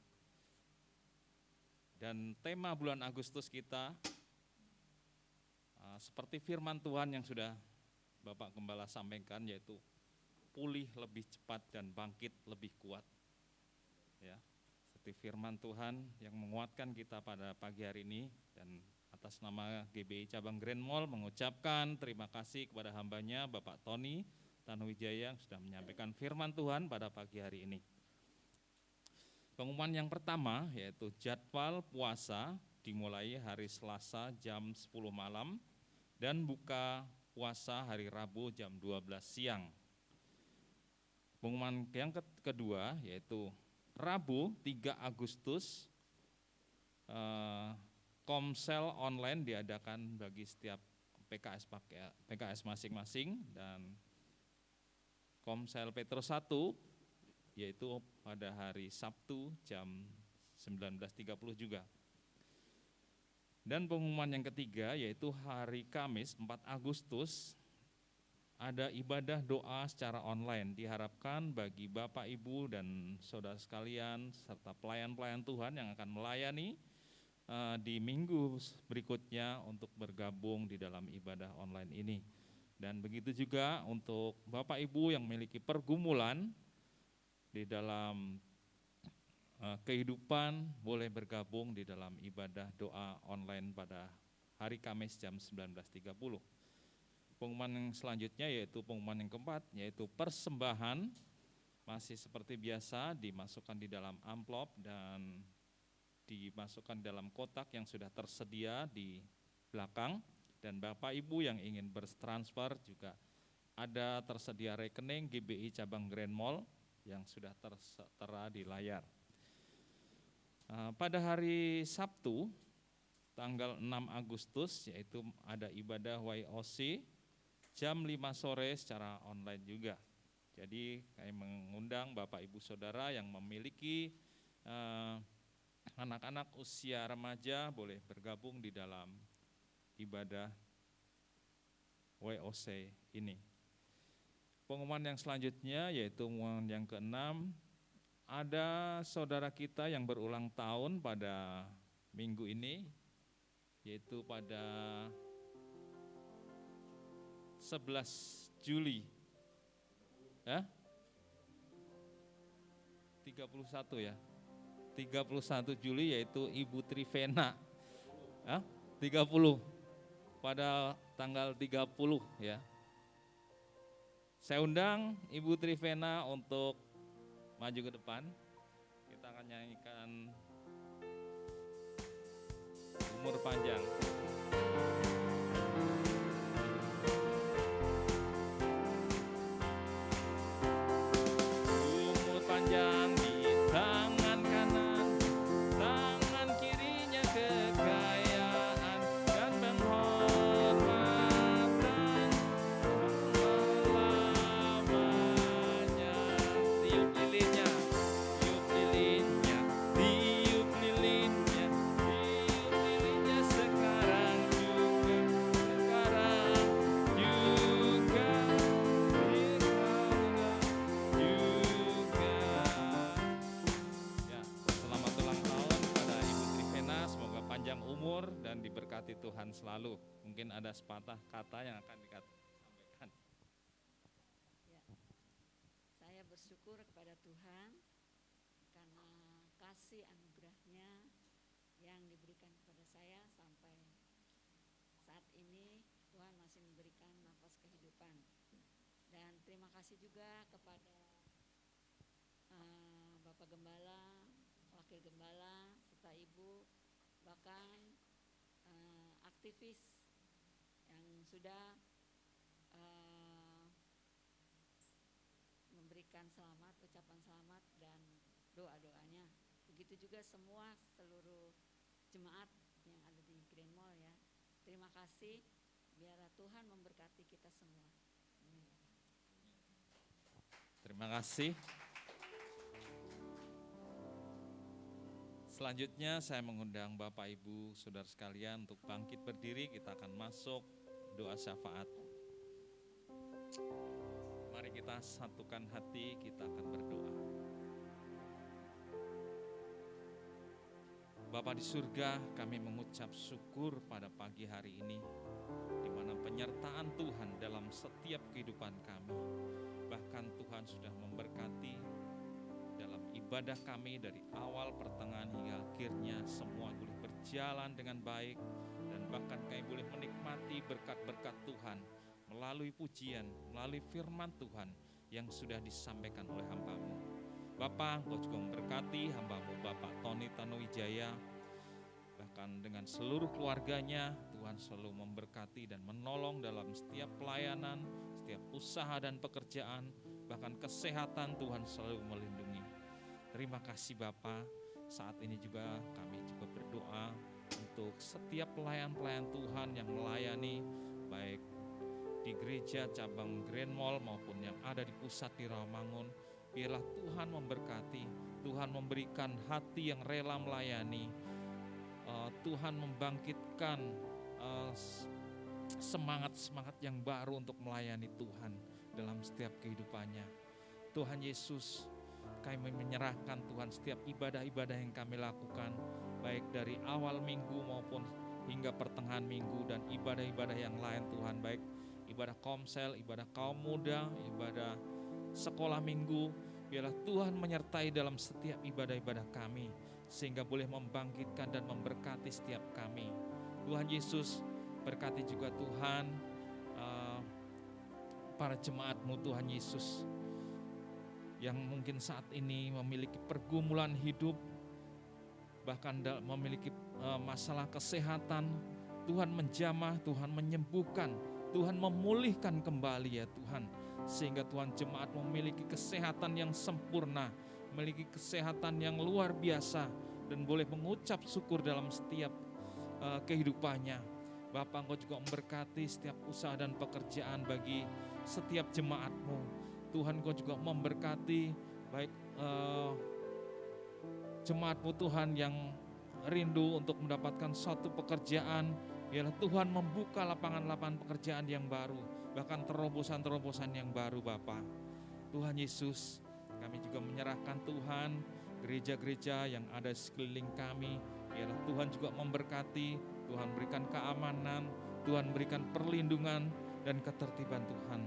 Dan tema bulan Agustus kita, seperti firman Tuhan yang sudah Bapak Gembala sampaikan, yaitu pulih lebih cepat dan bangkit lebih kuat. Ya, seperti firman Tuhan yang menguatkan kita pada pagi hari ini, dan atas nama GBI Cabang Grand Mall mengucapkan terima kasih kepada hambanya Bapak Tony Tanuwijaya yang sudah menyampaikan firman Tuhan pada pagi hari ini. Pengumuman yang pertama yaitu jadwal puasa dimulai hari Selasa jam 10 malam dan buka puasa hari Rabu jam 12 siang. Pengumuman yang kedua yaitu Rabu 3 Agustus Komsel online diadakan bagi setiap PKS masing-masing, dan Komsel Petrus 1 yaitu pada hari Sabtu jam 19.30 juga. Dan pengumuman yang ketiga yaitu hari Kamis 4 Agustus ada ibadah doa secara online. Diharapkan bagi Bapak, Ibu, dan saudara sekalian serta pelayan-pelayan Tuhan yang akan melayani di minggu berikutnya untuk bergabung di dalam ibadah online ini. Dan begitu juga untuk Bapak Ibu yang memiliki pergumulan di dalam kehidupan, boleh bergabung di dalam ibadah doa online pada hari Kamis jam 19.30. Pengumuman yang selanjutnya yaitu pengumuman yang keempat, yaitu persembahan masih seperti biasa dimasukkan di dalam amplop dan dimasukkan dalam kotak yang sudah tersedia di belakang. Dan Bapak Ibu yang ingin bertransfer juga ada tersedia rekening GBI Cabang Grand Mall yang sudah tertera di layar. Pada hari Sabtu, tanggal 6 Agustus, yaitu ada ibadah YOC, jam 5 sore secara online juga. Jadi kami mengundang Bapak Ibu Saudara yang memiliki anak-anak usia remaja boleh bergabung di dalam ibadah YOC ini. Pengumuman yang selanjutnya yaitu pengumuman yang keenam, ada saudara kita yang berulang tahun pada minggu ini, yaitu pada 11 Juli. 31 ya. 31 Juli yaitu Ibu Trivena. 30 pada tanggal 30 ya. Saya undang Ibu Trivena untuk maju ke depan. Kita akan nyanyikan Umur Panjang. Umur panjang di tangan kanan, tangan kirinya kekayaan dan penghormatan selamanya. Tiup lilinnya, tiup lilinnya, tiup lilinnya, tiup lilinnya sekarang. selalu. Mungkin ada sepatah kata yang akan disampaikan. Ya, saya bersyukur kepada Tuhan karena kasih anugerahnya yang diberikan kepada saya sampai saat ini. Tuhan masih memberikan nafas kehidupan. Dan terima kasih juga kepada Bapak Gembala, Wakil Gembala, serta Ibu, bahkan aktivis yang sudah memberikan selamat, ucapan selamat dan doa-doanya. Begitu juga semua seluruh jemaat yang ada di Grand Mall ya. Terima kasih, biarlah Tuhan memberkati kita semua. Amin. Terima kasih. Selanjutnya saya mengundang Bapak Ibu Saudara sekalian untuk bangkit berdiri, kita akan masuk doa syafaat. Mari kita satukan hati, kita akan berdoa. Bapa di surga, kami mengucap syukur pada pagi hari ini, di mana penyertaan Tuhan dalam setiap kehidupan kami. Bahkan Tuhan sudah memberkati dalam ibadah kami dari awal, pertengahan hingga akhirnya semua boleh berjalan dengan baik, dan bahkan kami boleh menikmati berkat-berkat Tuhan melalui pujian, melalui firman Tuhan yang sudah disampaikan oleh hamba-Mu. Bapa, Engkau juga memberkati hamba-Mu Bapak Tony Tanuwijaya, bahkan dengan seluruh keluarganya. Tuhan selalu memberkati dan menolong dalam setiap pelayanan, setiap usaha dan pekerjaan, bahkan kesehatan Tuhan selalu melindungi. Terima kasih Bapa. Saat ini juga kami juga berdoa untuk setiap pelayan-pelayan Tuhan yang melayani baik di gereja cabang Grand Mall maupun yang ada di pusat di Rawamangun. Biarlah Tuhan memberkati, Tuhan memberikan hati yang rela melayani, Tuhan membangkitkan semangat-semangat yang baru untuk melayani Tuhan dalam setiap kehidupannya. Tuhan Yesus, kami menyerahkan Tuhan setiap ibadah-ibadah yang kami lakukan, baik dari awal minggu maupun hingga pertengahan minggu, dan ibadah-ibadah yang lain Tuhan, baik ibadah komsel, ibadah kaum muda, ibadah sekolah minggu. Biarlah Tuhan menyertai dalam setiap ibadah-ibadah kami, sehingga boleh membangkitkan dan memberkati setiap kami. Tuhan Yesus, berkati juga Tuhan para jemaat-Mu Tuhan Yesus, yang mungkin saat ini memiliki pergumulan hidup, bahkan memiliki masalah kesehatan. Tuhan menjamah, Tuhan menyembuhkan, Tuhan memulihkan kembali ya Tuhan, sehingga Tuhan jemaat memiliki kesehatan yang sempurna, memiliki kesehatan yang luar biasa, dan boleh mengucap syukur dalam setiap kehidupannya. Bapa, Engkau juga memberkati setiap usaha dan pekerjaan bagi setiap jemaat-Mu. Tuhan, Engkau juga memberkati baik jemaat-Mu Tuhan yang rindu untuk mendapatkan suatu pekerjaan. Biarlah Tuhan membuka lapangan-lapangan pekerjaan yang baru, bahkan terobosan-terobosan yang baru Bapa. Tuhan Yesus, kami juga menyerahkan Tuhan gereja-gereja yang ada di sekeliling kami. Biarlah Tuhan juga memberkati, Tuhan berikan keamanan, Tuhan berikan perlindungan dan ketertiban Tuhan,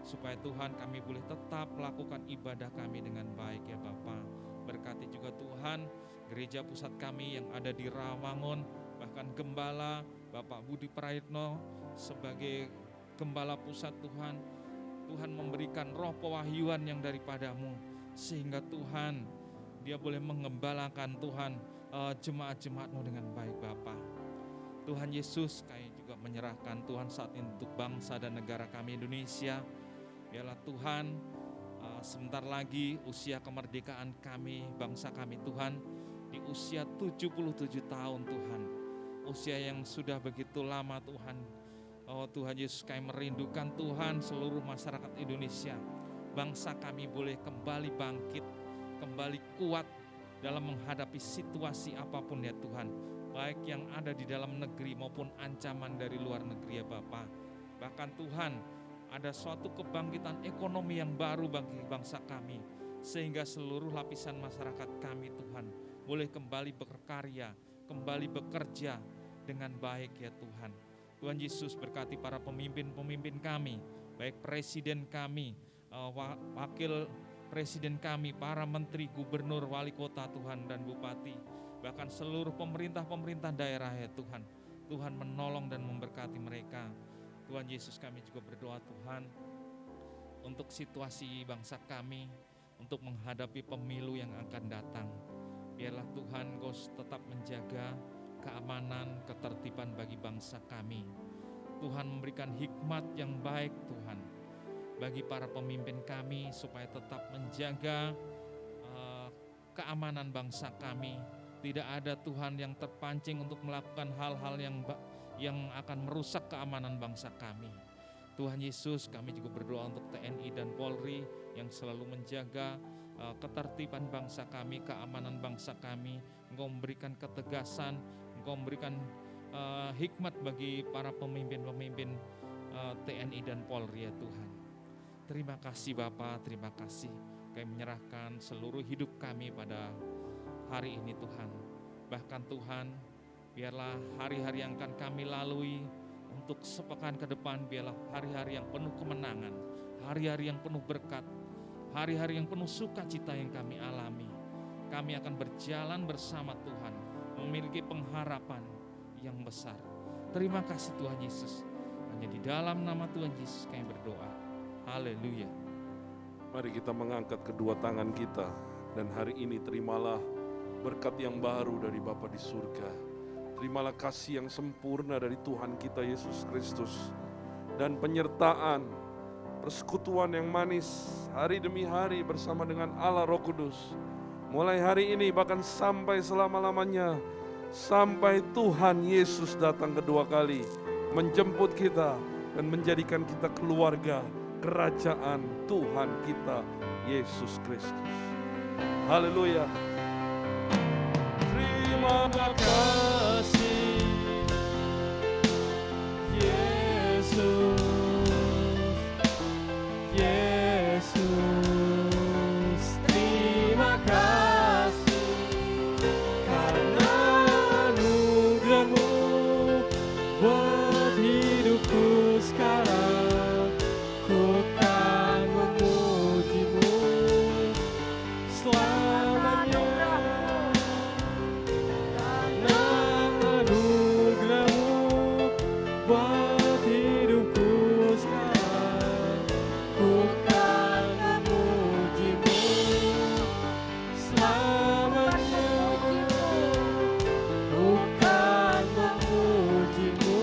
supaya Tuhan kami boleh tetap melakukan ibadah kami dengan baik ya Bapa. Berkati juga Tuhan gereja pusat kami yang ada di Rawamangun, bahkan Gembala Bapak Budi Praitno sebagai Gembala pusat Tuhan. Tuhan memberikan roh pewahyuan yang daripada-Mu, sehingga Tuhan dia boleh mengembalakan Tuhan jemaat-jemaat-Mu dengan baik Bapa. Tuhan Yesus, kami juga menyerahkan Tuhan saat ini untuk bangsa dan negara kami Indonesia. Biarlah Tuhan sebentar lagi usia kemerdekaan kami, bangsa kami Tuhan, di usia 77 tahun Tuhan. Usia yang sudah begitu lama Tuhan. Oh Tuhan Yesus, kami merindukan Tuhan seluruh masyarakat Indonesia. Bangsa kami boleh kembali bangkit, kembali kuat dalam menghadapi situasi apapun ya Tuhan. Baik yang ada di dalam negeri maupun ancaman dari luar negeri ya Bapa. Bahkan Tuhan, ada suatu kebangkitan ekonomi yang baru bagi bangsa kami, sehingga seluruh lapisan masyarakat kami Tuhan boleh kembali berkarya, kembali bekerja dengan baik ya Tuhan. Tuhan Yesus berkati para pemimpin-pemimpin kami, baik presiden kami, wakil presiden kami, para menteri, gubernur, wali kota Tuhan, dan bupati, bahkan seluruh pemerintah-pemerintah daerah ya Tuhan. Tuhan menolong dan memberkati mereka. Tuhan Yesus, kami juga berdoa Tuhan untuk situasi bangsa kami, untuk menghadapi pemilu yang akan datang. Biarlah Tuhan Engkau tetap menjaga keamanan, ketertiban bagi bangsa kami. Tuhan memberikan hikmat yang baik Tuhan bagi para pemimpin kami supaya tetap menjaga keamanan bangsa kami. Tidak ada Tuhan yang terpancing untuk melakukan hal-hal yang akan merusak keamanan bangsa kami. Tuhan Yesus, kami juga berdoa untuk TNI dan Polri yang selalu menjaga ketertiban bangsa kami, keamanan bangsa kami. Engkau memberikan ketegasan, Engkau memberikan hikmat bagi para pemimpin-pemimpin TNI dan Polri ya Tuhan. Terima kasih Bapa, terima kasih. Kami menyerahkan seluruh hidup kami pada hari ini Tuhan. Bahkan Tuhan, biarlah hari-hari yang akan kami lalui untuk sepekan ke depan, biarlah hari-hari yang penuh kemenangan, hari-hari yang penuh berkat, hari-hari yang penuh sukacita yang kami alami. Kami akan berjalan bersama Tuhan, memiliki pengharapan yang besar. Terima kasih Tuhan Yesus. Hanya di dalam nama Tuhan Yesus kami berdoa. Haleluya. Mari kita mengangkat kedua tangan kita, dan hari ini terimalah berkat yang baru dari Bapa di surga. Terimalah kasih yang sempurna dari Tuhan kita Yesus Kristus, dan penyertaan, persekutuan yang manis hari demi hari bersama dengan Allah Roh Kudus. Mulai hari ini bahkan sampai selama-lamanya, sampai Tuhan Yesus datang kedua kali menjemput kita dan menjadikan kita keluarga kerajaan Tuhan kita Yesus Kristus. Haleluya. Terima kasih Yesus, Yesus. Terima kasih karena anugerah-Mu buat hidupku sekarang. Ku kan memuji-Mu selamanya. Buat hidupku sekarang, ku kan memuji-Mu selamanya. Ku kan memuji-Mu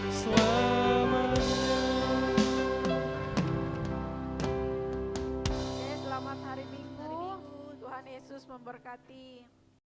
selamanya. Oke, selamat hari Minggu. Tuhan Yesus memberkati.